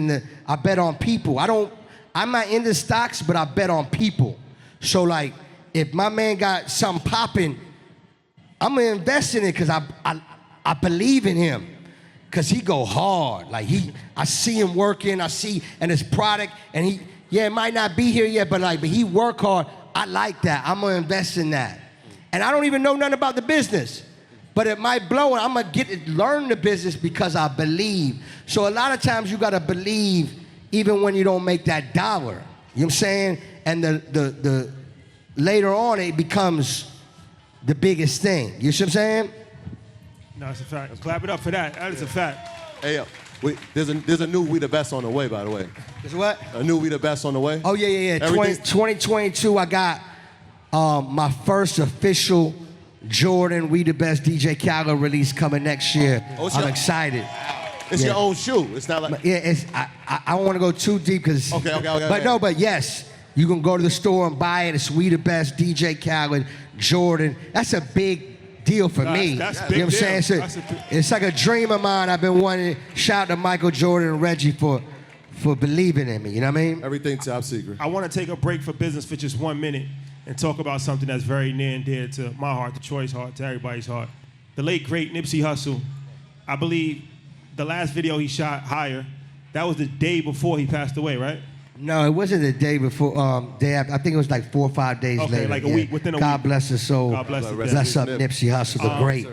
I bet on people. I'm not into stocks, but I bet on people. So like, if my man got something popping, I'm gonna invest in it because I believe in him. Cause he go hard. Like I see him working, and his product, and it might not be here yet, but he work hard. I like that. I'm gonna invest in that. And I don't even know nothing about the business, but it might blow, and I'm gonna learn the business because I believe. So a lot of times you gotta believe even when you don't make that dollar. You know what I'm saying? And the later on it becomes the biggest thing. You see what I'm saying? No, it's a fact. Clap it up for that. That is a fact. Hey, yo, there's a new We the Best on the way, by the way. Is what? A new We the Best on the way. Oh, yeah. 2022, I got my first official Jordan We the Best DJ Khaled release coming next year. I'm excited. It's your own shoe. It's not like... Yeah, I don't want to go too deep because... Okay. But no, but yes, you can go to the store and buy it. It's We the Best DJ Khaled, Jordan. That's a big deal for me. That's you know what I'm saying? It's like a dream of mine. I've been wanting to shout out to Michael Jordan and Reggie for believing in me. You know what I mean? Everything top secret. I want to take a break for business for just 1 minute and talk about something that's very near and dear to my heart, to Troy's heart, to everybody's heart. The late, great Nipsey Hussle, I believe the last video he shot, Higher, that was the day before he passed away, right? No, it wasn't the day before. Day after. I think it was like 4 or 5 days later. Okay, like a week, within a week. God bless his soul. God bless his Bless up Nipsey Hussle, the great.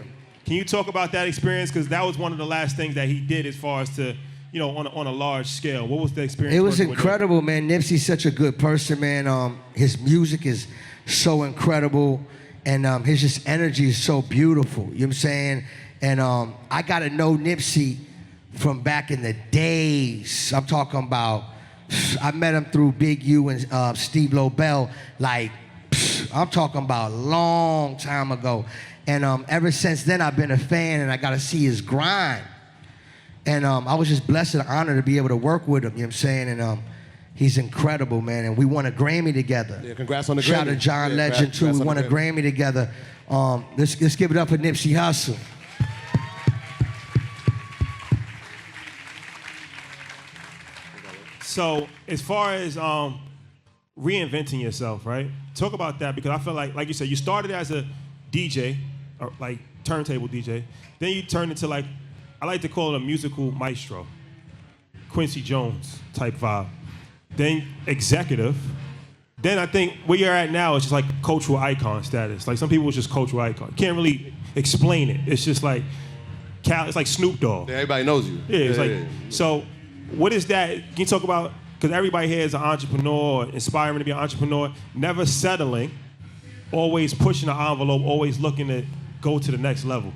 Can you talk about that experience? Because that was one of the last things that he did as far as to, on a large scale. What was the experience? It was incredible, man. Nipsey's such a good person, man. His music is so incredible, and his just energy is so beautiful. You know what I'm saying? And I got to know Nipsey from back in the days. I'm talking about, I met him through Big U and Steve Lobel, I'm talking about a long time ago. And ever since then, I've been a fan, and I got to see his grind. And I was just blessed and honored to be able to work with him, you know what I'm saying? And he's incredible, man. And we won a Grammy together. Yeah, congrats on the Grammy. Shout out to John Legend, too. We won a Grammy together. Let's give it up for Nipsey Hussle. So as far as reinventing yourself, right? Talk about that, because I feel like you said, you started as a DJ, or like turntable DJ. Then you turned into I like to call it a musical maestro, Quincy Jones type vibe. Then executive. Then I think where you're at now is just like cultural icon status. Like some people it's just cultural icon. Can't really explain it. It's just like, it's like Snoop Dogg. Yeah, everybody knows you. Yeah, it's like, so what is that? Can you talk about, because everybody here is an entrepreneur, aspiring to be an entrepreneur, never settling, always pushing the envelope, always looking to go to the next level.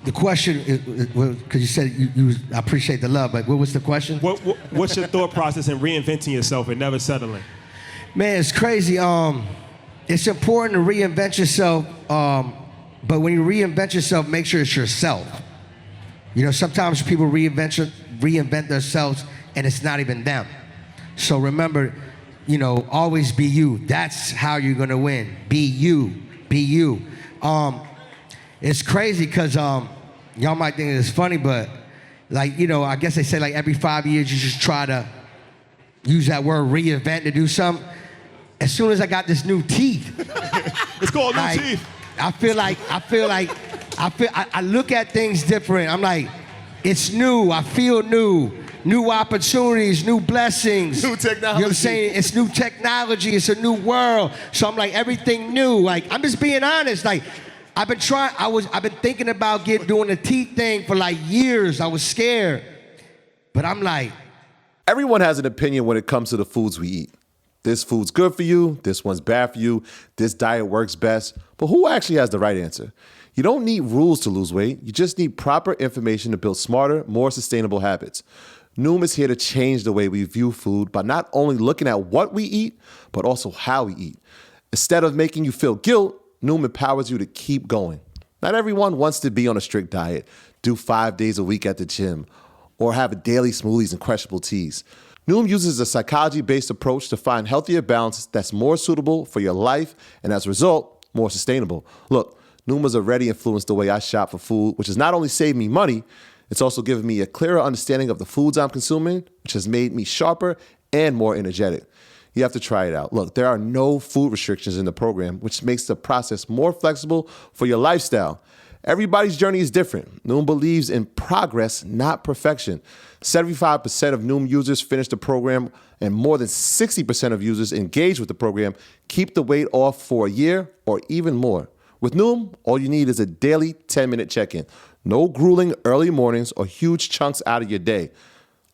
The question is, because you said I appreciate the love, but what was the question? What's your thought process in reinventing yourself and never settling? Man, it's crazy. It's important to reinvent yourself, but when you reinvent yourself, make sure it's yourself. You know, sometimes people reinvent themselves and it's not even them. So remember, always be you. That's how you're gonna win. Be you. Be you. It's crazy because y'all might think it's funny, but I guess they say every 5 years you just try to use that word reinvent to do something. As soon as I got this new teeth, it's called new teeth. I look at things different. I'm like, it's new. I feel new opportunities, new blessings. New technology. You know what I'm saying? It's new technology. It's a new world. So I'm like, everything new. I'm just being honest. I've been thinking about doing the teeth thing for years. I was scared. But I'm like. Everyone has an opinion when it comes to the foods we eat. This food's good for you, this one's bad for you, this diet works best. But who actually has the right answer? You don't need rules to lose weight. You just need proper information to build smarter, more sustainable habits. Noom is here to change the way we view food by not only looking at what we eat, but also how we eat. Instead of making you feel guilt, Noom empowers you to keep going. Not everyone wants to be on a strict diet, do 5 days a week at the gym, or have a daily smoothies and crushable teas. Noom uses a psychology-based approach to find healthier balance that's more suitable for your life and, as a result, more sustainable. Look, Noom has already influenced the way I shop for food, which has not only saved me money, it's also given me a clearer understanding of the foods I'm consuming, which has made me sharper and more energetic. You have to try it out. Look, there are no food restrictions in the program, which makes the process more flexible for your lifestyle. Everybody's journey is different. Noom believes in progress, not perfection. 75% of Noom users finish the program, and more than 60% of users engage with the program keep the weight off for a year or even more. With Noom, all you need is a daily 10-minute check-in. No grueling early mornings or huge chunks out of your day.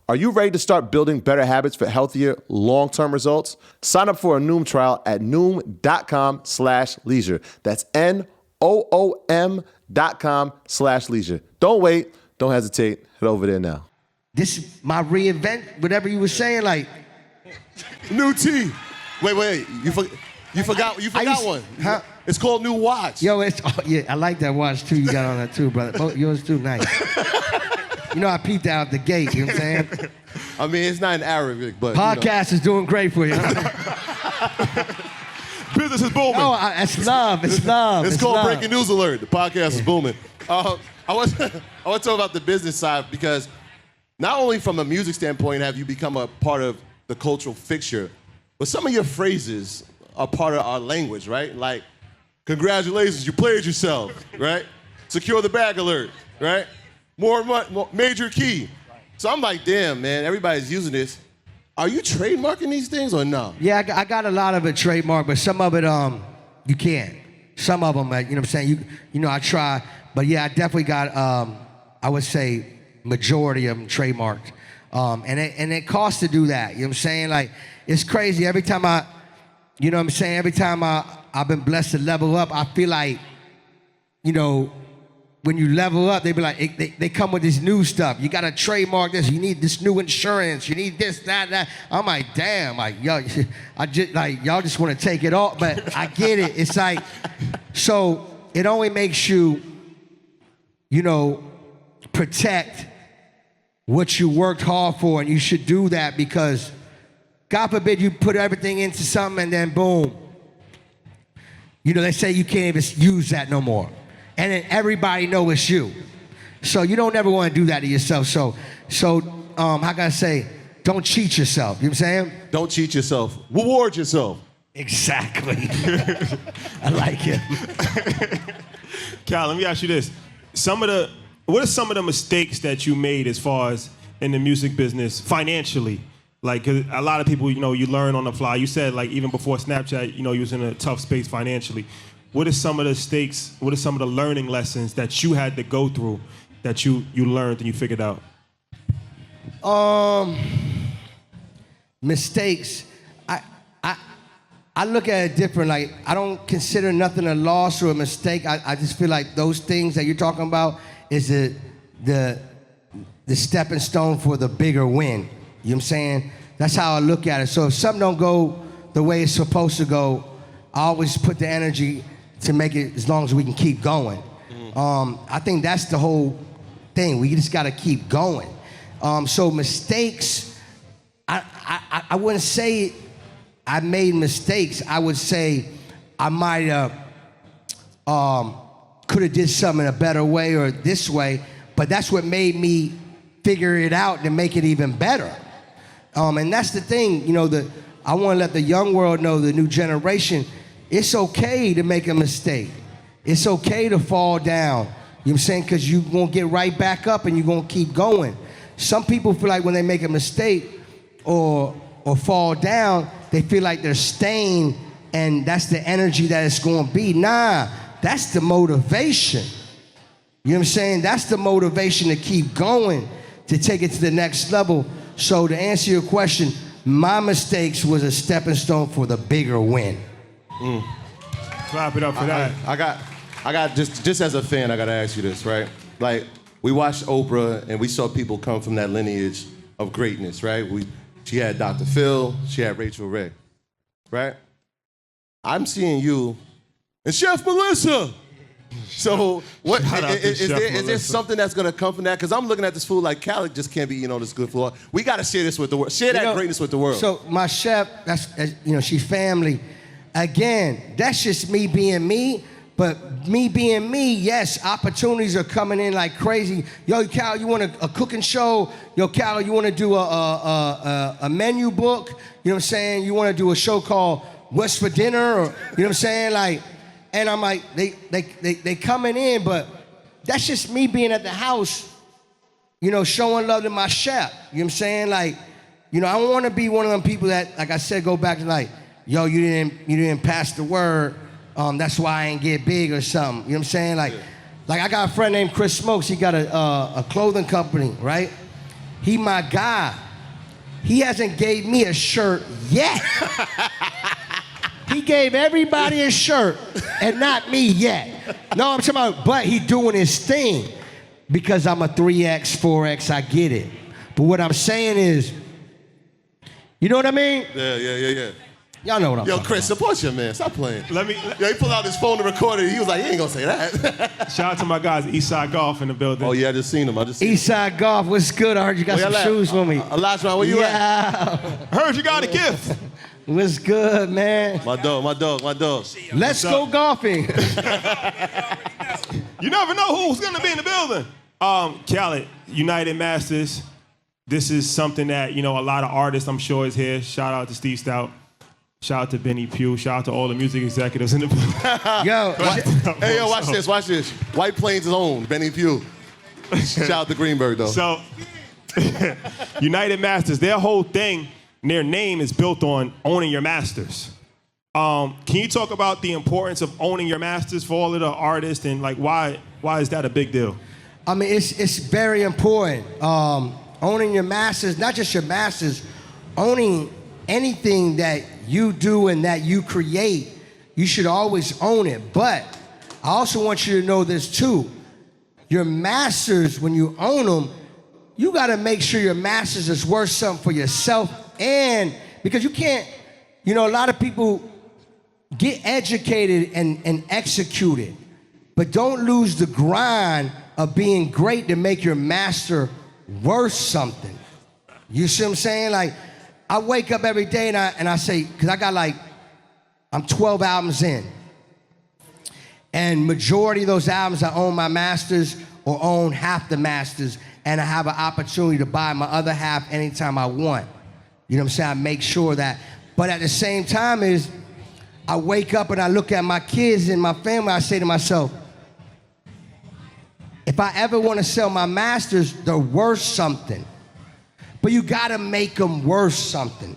Are you ready to start building better habits for healthier, long-term results? Sign up for a Noom trial at Noom.com/leisure. That's NOOM.com/leisure. Don't wait. Don't hesitate. Head over there now. This is my reinvent, whatever you were saying, like. New T. Wait. You forgot one. Huh? It's called New Watch. Yo, yeah, I like that watch too. You got on that too, brother. Both yours too, nice. You know, I peeped out the gate, you know what I'm saying? I mean, it's not in Arabic, but Podcast is doing great for you. Business is booming. No, it's love. It's love. It's called love. Breaking News Alert. The podcast is booming. I want to talk about the business side because not only from a music standpoint have you become a part of the cultural fixture, but some of your phrases are part of our language, right? Like, congratulations, you played yourself, right? Secure the bag alert, right? More major key. So I'm like, damn, man, everybody's using this. Are you trademarking these things or no? Yeah, I got a lot of it trademarked, but some of it, you can't. Some of them, you know what I'm saying? You know, I try, but yeah, I definitely got, I would say, majority of them trademarked. And it costs to do that, you know what I'm saying? Like, it's crazy. Every time you know what I'm saying? Every time I've been blessed to level up, I feel like, you know, when you level up, they be like, they come with this new stuff. You got to trademark this. You need this new insurance. You need this, that. I'm like, damn, like, yo, y'all just want to take it all. But I get it. It's like, so it only makes you, you know, protect what you worked hard for. And you should do that because, God forbid, you put everything into something and then boom. You know, they say you can't even use that no more. And then everybody know it's you. So you don't ever want to do that to yourself. So how can I say, don't cheat yourself. You know what I'm saying? Don't cheat yourself. Reward yourself. Exactly. I like it. Cal, let me ask you this. What are some of the mistakes that you made as far as in the music business financially? Like, 'cause a lot of people, you know, you learn on the fly. You said, like, even before Snapchat, you know, you was in a tough space financially. What are some of the stakes, what are some of the learning lessons that you had to go through that you learned and you figured out? Mistakes. I look at it different. Like, I don't consider nothing a loss or a mistake. I just feel like those things that you're talking about is the stepping stone for the bigger win. You know what I'm saying? That's how I look at it. So if something don't go the way it's supposed to go, I always put the energy to make it as long as we can keep going. I think that's the whole thing. We just got to keep going. So mistakes, I wouldn't say I made mistakes. I would say I might have could have did something in a better way or this way, but that's what made me figure it out and make it even better. And that's the thing, you know, I want to let the young world know, the new generation, it's okay to make a mistake. It's okay to fall down. You know what I'm saying? Because you're going to get right back up and you're going to keep going. Some people feel like when they make a mistake or fall down, they feel like they're staying and that's the energy that it's going to be. Nah, that's the motivation. You know what I'm saying? That's the motivation to keep going, to take it to the next level. So to answer your question, my mistakes was a stepping stone for the bigger win. Clap it up for that. I got just as a fan, I gotta ask you this, right? Like, we watched Oprah and we saw people come from that lineage of greatness, right? She had Dr. Phil, she had Rachel Ray, right? I'm seeing you and Chef Melissa. So what is there something that's gonna come from that? Because I'm looking at this food like Khaled just can't be eating on this good floor. We gotta share this with the world. Share that greatness with the world. So my chef, that's you know, she's family. Again, that's just me being me. But me being me, yes, opportunities are coming in like crazy. Yo, Cal, you want a cooking show? Yo, Cal, you want to do a menu book? You know what I'm saying? You want to do a show called What's for Dinner? Or, you know what I'm saying? Like, and I'm like, they coming in, but that's just me being at the house, you know, showing love to my chef. You know what I'm saying? Like, you know, I don't want to be one of them people that, like I said, go back to like, yo, you didn't pass the word. That's why I ain't get big or something. You know what I'm saying? Like I got a friend named Chris Smokes. He got a clothing company, right? He my guy. He hasn't gave me a shirt yet. He gave everybody a shirt and not me yet. No, I'm talking about, but he doing his thing because I'm a 3X, 4X, I get it. But what I'm saying is, you know what I mean? Yeah. Y'all know what I'm Yo, talking Chris, support your man. Stop playing. Let me. Yo, he pulled out his phone to record it. He was like, he ain't gonna say that. Shout out to my guys, Eastside Golf in the building. Oh yeah, I just seen him. Eastside Golf, what's good? I heard you got some shoes for me. Elijah, where you at? Heard you got a gift. What's good, man? My dog. Let's go golfing. You never know who's gonna be in the building. Khaled, United Masters. This is something that, you know, a lot of artists, I'm sure, is here. Shout out to Steve Stout. Shout out to Benny Pugh. Shout out to all the music executives in the building. Yo, Hey, yo, watch this. White Plains' own, Benny Pugh. Shout out to Greenberg, though. So, United Masters, their whole thing, their name is built on owning your masters. Can you talk about the importance of owning your masters for all of the artists and like why is that a big deal? I mean, it's very important. Owning your masters, not just your masters, owning anything that you do and that you create, you should always own it. But I also want you to know this too. Your masters, when you own them, you gotta make sure your masters is worth something for yourself, and because you can't, you know, a lot of people get educated and execute it, but don't lose the grind of being great to make your master worth something. You see what I'm saying? Like, I wake up every day and I say, because I got like, I'm 12 albums in. And majority of those albums, I own my masters or own half the masters, and I have an opportunity to buy my other half anytime I want. You know what I'm saying? I make sure that. But at the same time is, I wake up and I look at my kids and my family, I say to myself, if I ever want to sell my masters, they're worth something. But you gotta make them worth something.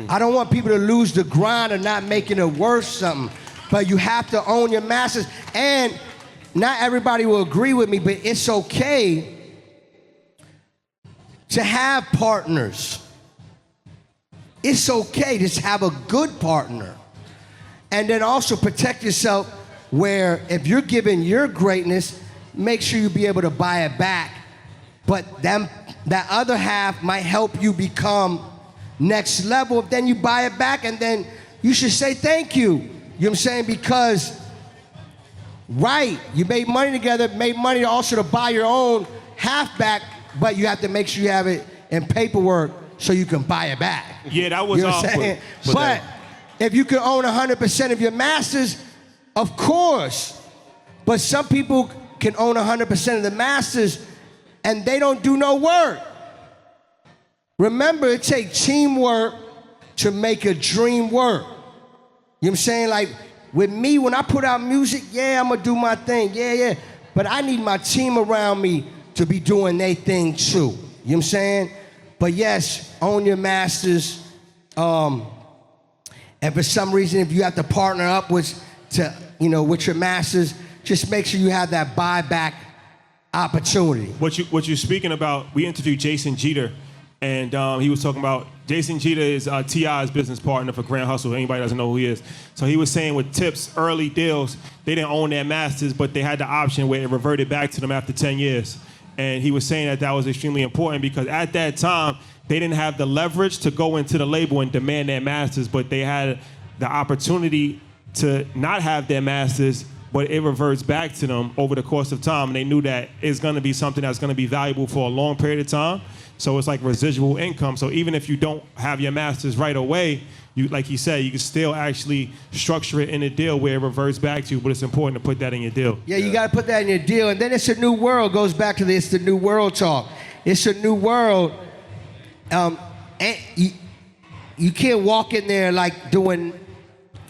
I don't want people to lose the grind of not making it worth something. But you have to own your masters. And not everybody will agree with me, but it's okay to have partners. It's okay to have a good partner. And then also protect yourself where if you're giving your greatness, make sure you be able to buy it back. But that other half might help you become next level. Then you buy it back and then you should say thank you. You know what I'm saying? Because, right, you made money together, made money also to buy your own half back, but you have to make sure you have it in paperwork so you can buy it back. Yeah, that was You know what I'm saying? But if you can own 100% of your masters, of course. But some people can own 100% of the masters and they don't do no work. Remember, it takes teamwork to make a dream work. You know what I'm saying? Like with me, when I put out music, yeah, I'm gonna do my thing, yeah. But I need my team around me to be doing their thing too. You know what I'm saying? But yes, own your masters. And for some reason, if you have to partner up with your masters, just make sure you have that buyback opportunity. What you're speaking about, we interviewed Jason Jeter, and he was talking about, Jason Jeter is T.I.'s business partner for Grand Hustle. Anybody doesn't know who he is. So he was saying with Tip's early deals, they didn't own their masters, but they had the option where it reverted back to them after 10 years. And he was saying that was extremely important because at that time, they didn't have the leverage to go into the label and demand their masters, but they had the opportunity to not have their masters, but it reverts back to them over the course of time. And they knew that it's gonna be something that's gonna be valuable for a long period of time. So it's like residual income. So even if you don't have your masters right away, you, like you said, you can still actually structure it in a deal where it reverts back to you, but it's important to put that in your deal. Yeah, you gotta put that in your deal. And then it's a new world, goes back to this, the new world talk. It's a new world. And you can't walk in there like doing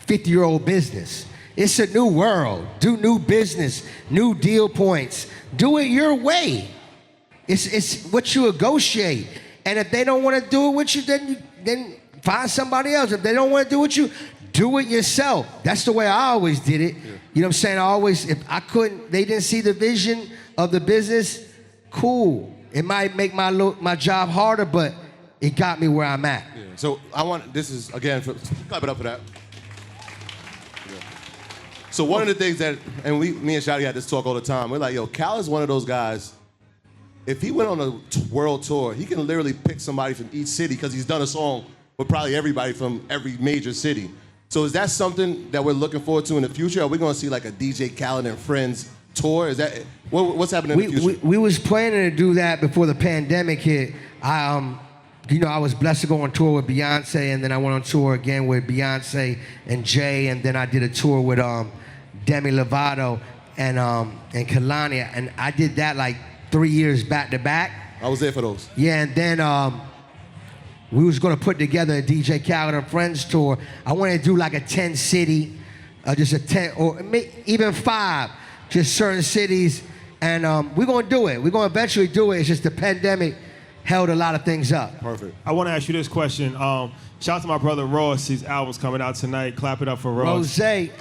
50-year-old business. It's a new world. Do new business, new deal points. Do it your way. It's what you negotiate. And if they don't want to do it with you, then find somebody else. If they don't want to do it with you, do it yourself. That's the way I always did it. Yeah. You know what I'm saying? I always, if I couldn't, they didn't see the vision of the business, cool. It might make my job harder, but it got me where I'm at. Yeah. So this is, again, clap it up for that. Yeah. So one of the things that, and me and Shotty had this talk all the time, we're like, yo, Khaled's one of those guys, if he went on a world tour, he can literally pick somebody from each city because he's done a song with probably everybody from every major city. So is that something that we're looking forward to in the future? Are we going to see like a DJ Khaled and Friends tour? Is that what's happening in the future? We was planning to do that before the pandemic hit. I was blessed to go on tour with Beyonce, and then I went on tour again with Beyonce and Jay, and then I did a tour with Demi Lovato and Kalani, and I did that like 3 years back to back. I was there for those. Yeah, and then we was gonna put together a DJ Khaled and Friends tour. I wanted to do like a 10 city, just a 10 or even 5, just certain cities, and we're gonna do it. We're gonna eventually do it. It's just the pandemic held a lot of things up. Perfect. I want to ask you this question. Shout out to my brother Ross. His album's coming out tonight. Clap it up for Ross. Rosé.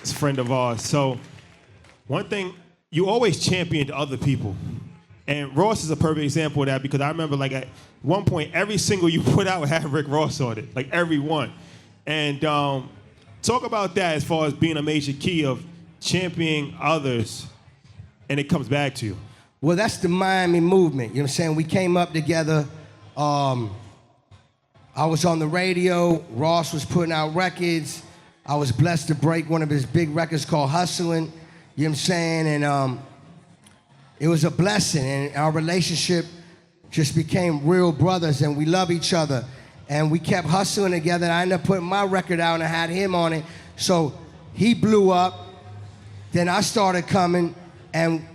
It's a friend of ours. So one thing, you always championed other people. And Ross is a perfect example of that because I remember like at one point, every single you put out had Rick Ross on it, like every one. And talk about that as far as being a major key of championing others and it comes back to you. Well, that's the Miami movement. You know what I'm saying? We came up together. I was on the radio. Ross was putting out records. I was blessed to break one of his big records called Hustling. You know what I'm saying? And it was a blessing. And our relationship just became real brothers. And we love each other. And we kept hustling together. I ended up putting my record out and I had him on it. So he blew up. Then I started coming. And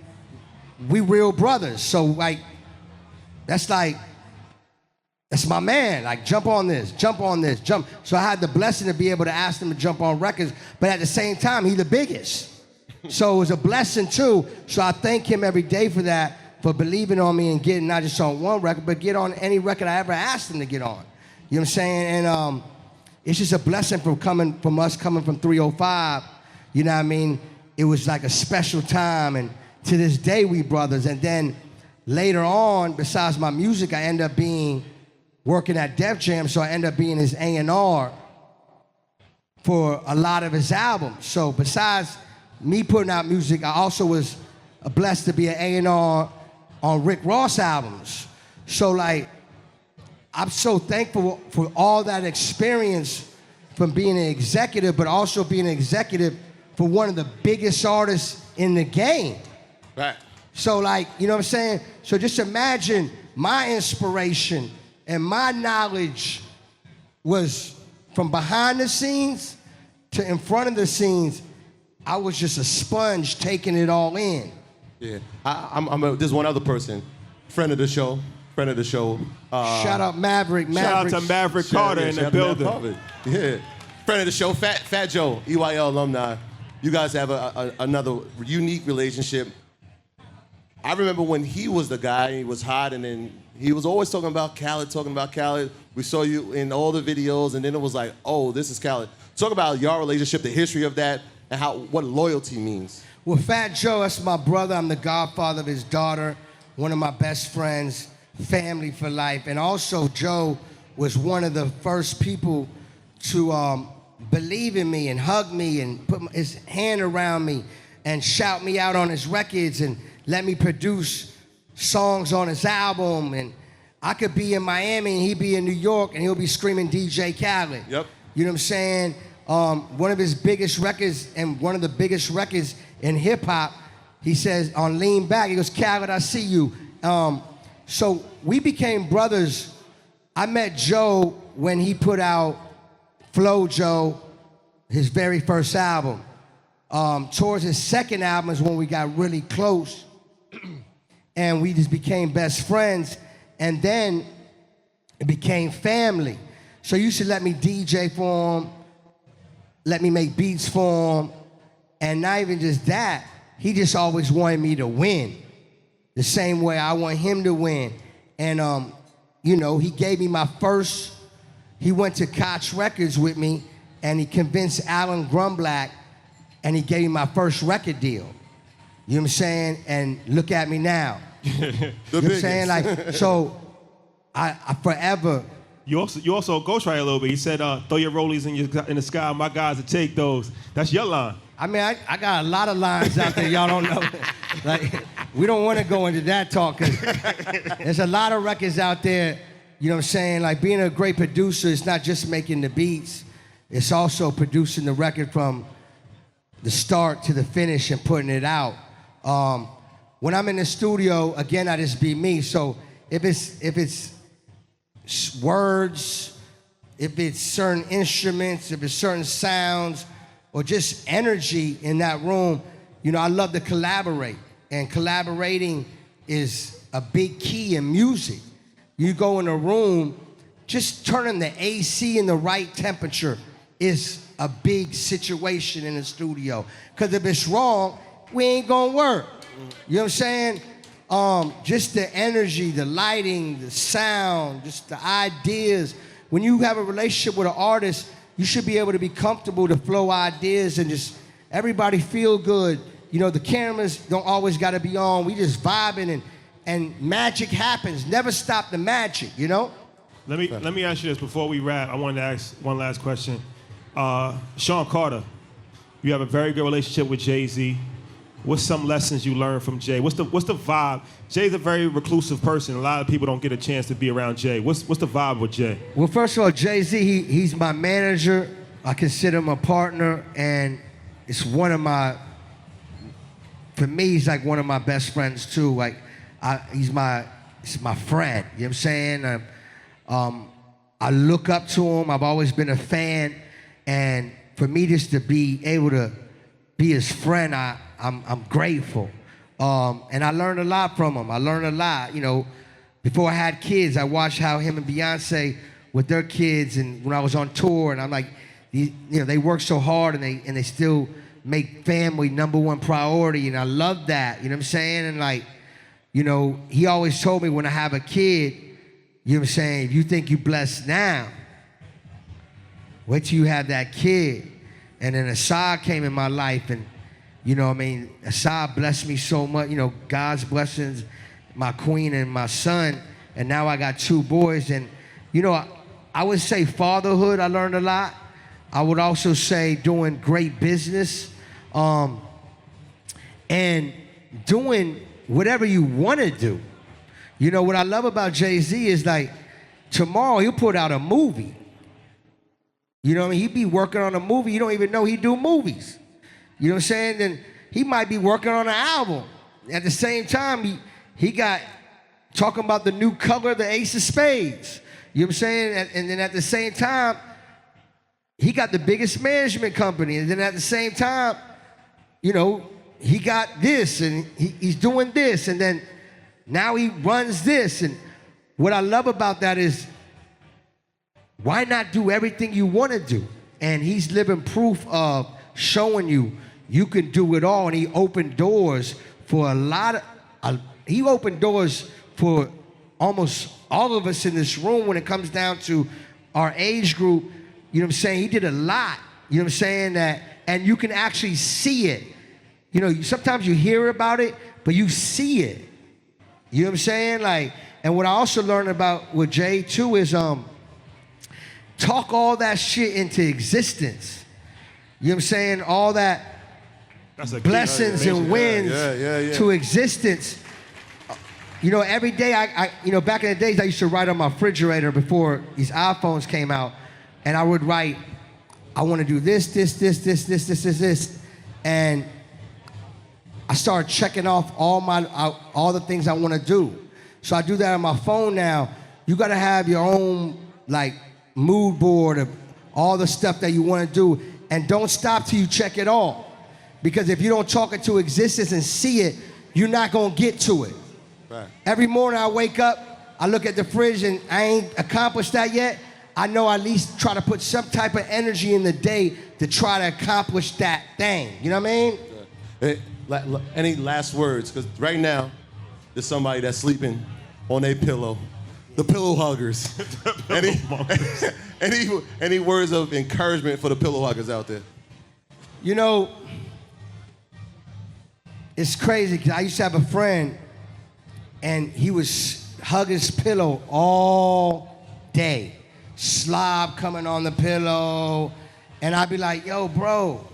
we real brothers, so like, that's my man. Like, jump on this, jump. So I had the blessing to be able to ask him to jump on records, but at the same time, he the biggest. So it was a blessing too. So I thank him every day for that, for believing on me and getting not just on one record, but get on any record I ever asked him to get on. You know what I'm saying? And it's just a blessing from us coming from 305. You know what I mean? It was like a special time, and to this day, we brothers. And then later on, besides my music, I end up working at Def Jam, so I end up being his A&R for a lot of his albums. So besides me putting out music, I also was blessed to be an A&R on Rick Ross albums. So like, I'm so thankful for all that experience from being an executive, but also being an executive for one of the biggest artists in the game. Right. So like, you know what I'm saying? So just imagine my inspiration and my knowledge was from behind the scenes to in front of the scenes. I was just a sponge taking it all in. Yeah. There's one other person, friend of the show. Shout out Maverick. Shout out to Maverick Carter in the building. Yeah. Friend of the show, Fat Joe, EYL alumni. You guys have another unique relationship. I remember when he was the guy, he was hot, and then he was always talking about Khaled. We saw you in all the videos, and then it was like, oh, this is Khaled. Talk about your relationship, the history of that, and what loyalty means. Well, Fat Joe, that's my brother. I'm the godfather of his daughter, one of my best friends, family for life. And also, Joe was one of the first people to believe in me and hug me and put his hand around me and shout me out on his records and let me produce songs on his album. And I could be in Miami and he'd be in New York and he'll be screaming DJ Khaled. Yep. You know what I'm saying? One of his biggest records and one of the biggest records in hip hop, he says on Lean Back, he goes, Khaled, I see you. So we became brothers. I met Joe when he put out Flow Joe, his very first album. Towards his second album is when we got really close and we just became best friends, and then it became family. So he used to let me DJ for him. let me make beats for him. And not even just that, he just always wanted me to win. The same way I want him to win. And, you know, he gave me my first, he went to Koch Records with me, and he convinced Alan Grumblack, and he gave me my first record deal. You know what I'm saying? And look at me now. You know what I'm saying? Like, so I forever. You also ghostwrite a little bit. He said, throw your rollies in the sky, my guys will take those. That's your line. I mean, I got a lot of lines out there y'all don't know. Like, we don't want to go into that talk, because there's a lot of records out there, you know what I'm saying? Like, being a great producer is not just making the beats, it's also producing the record from the start to the finish and putting it out. When I'm in the studio, again, I just be me. So if it's words, if it's certain instruments, if it's certain sounds, or just energy in that room, you know, I love to collaborate. And collaborating is a big key in music. You go in a room, just turning the AC in the right temperature is a big situation in the studio. Because if it's wrong, we ain't gonna work. You know what I'm saying? Just the energy, the lighting, the sound, just the ideas. When you have a relationship with an artist, you should be able to be comfortable to flow ideas and just everybody feel good. You know, the cameras don't always gotta be on. We just vibing and magic happens. Never stop the magic, you know? Let me ask you this before we wrap. I wanted to ask one last question. Sean Carter, you have a very good relationship with Jay-Z. What's some lessons you learned from Jay? What's the vibe? Jay's a very reclusive person. A lot of people don't get a chance to be around Jay. What's the vibe with Jay? Well, first of all, Jay-Z, he's my manager. I consider him a partner, and it's one of my, for me, he's like one of my best friends too. Like, he's my friend. You know what I'm saying? I look up to him. I've always been a fan, and for me just to be able to be his friend, I'm grateful. And I learned a lot from him. I learned a lot. You know, before I had kids, I watched how him and Beyonce with their kids, and when I was on tour, and I'm like, you know, they work so hard, and they still make family #1 priority, and I love that. You know what I'm saying? And like, you know, he always told me when I have a kid, you know what I'm saying, if you think you're blessed now, wait till you have that kid. And then Assad came in my life, and you know, I mean, Assad blessed me so much. You know, God's blessings, my queen and my son, and now I got 2 boys. And you know, I would say fatherhood, I learned a lot. I would also say doing great business, and doing whatever you want to do. You know, what I love about Jay-Z is like, tomorrow he'll put out a movie. You know what I mean? He'd be working on a movie. You don't even know he do movies. You know what I'm saying? Then he might be working on an album. At the same time, he got talking about the new color of the Ace of Spades. You know what I'm saying? And then at the same time, he got the biggest management company. And then at the same time, you know, he got this, and he's doing this, and then now he runs this. And what I love about that is, why not do everything you want to do? And he's living proof of showing you can do it all. And he opened doors for he opened doors for almost all of us in this room when it comes down to our age group. You know what I'm saying? He did a lot. You know what I'm saying? And you can actually see it. You know, sometimes you hear about it, but you see it. You know what I'm saying? Like, and what I also learned about with Jay too is talk all that shit into existence. You know what I'm saying? All that blessings and wins to existence. You know, every day I you know, back in the days I used to write on my refrigerator before these iPhones came out, and I would write, I want to do this, and I started checking off all the things I want to do. So I do that on my phone now. You got to have your own like mood board of all the stuff that you want to do, and don't stop till you check it all. Because if you don't talk it to existence and see it, you're not gonna get to it. Right. Every morning I wake up, I look at the fridge, and I ain't accomplished that yet. I know I at least try to put some type of energy in the day to try to accomplish that thing. You know what I mean? Any last words? Because right now, there's somebody that's sleeping on a pillow. The pillow huggers. Any words of encouragement for the pillow huggers out there? You know, it's crazy because I used to have a friend and he was hugging his pillow all day. Slob coming on the pillow. And I'd be like, yo, bro,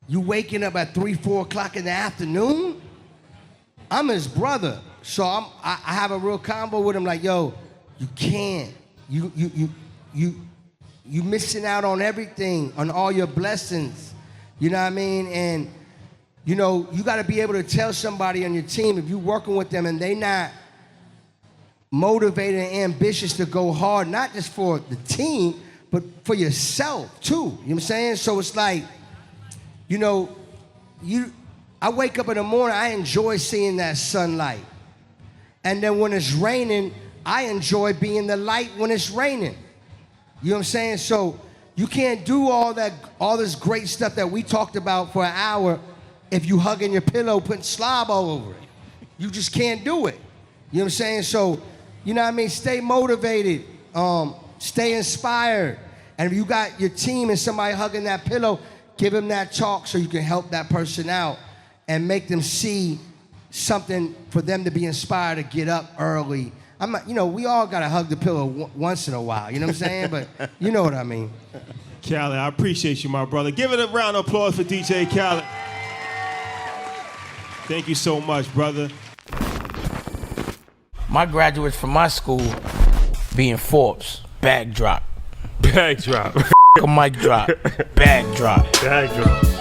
you waking up at 3, 4 o'clock in the afternoon? I'm his brother. So I have a real combo with him like, yo, you can't. You missing out on everything, on all your blessings. You know what I mean? And, you know, you got to be able to tell somebody on your team, if you're working with them and they not motivated and ambitious to go hard, not just for the team, but for yourself too. You know what I'm saying? So it's like, you know, I wake up in the morning, I enjoy seeing that sunlight. And then when it's raining, I enjoy being the light when it's raining. You know what I'm saying? So you can't do all this great stuff that we talked about for an hour if you hugging your pillow, putting slob all over it. You just can't do it. You know what I'm saying? So, you know what I mean? Stay motivated. Stay inspired. And if you got your team and somebody hugging that pillow, give them that talk so you can help that person out and make them see something for them to be inspired to get up early. I'm not, you know, we all gotta hug the pillow once in a while, you know what I'm saying? But you know what I mean. Khaled, I appreciate you, my brother. Give it a round of applause for DJ Khaled. Thank you so much, brother. My graduates from my school being Forbes, bag drop. Bag drop. A mic drop, bag drop. Bag drop.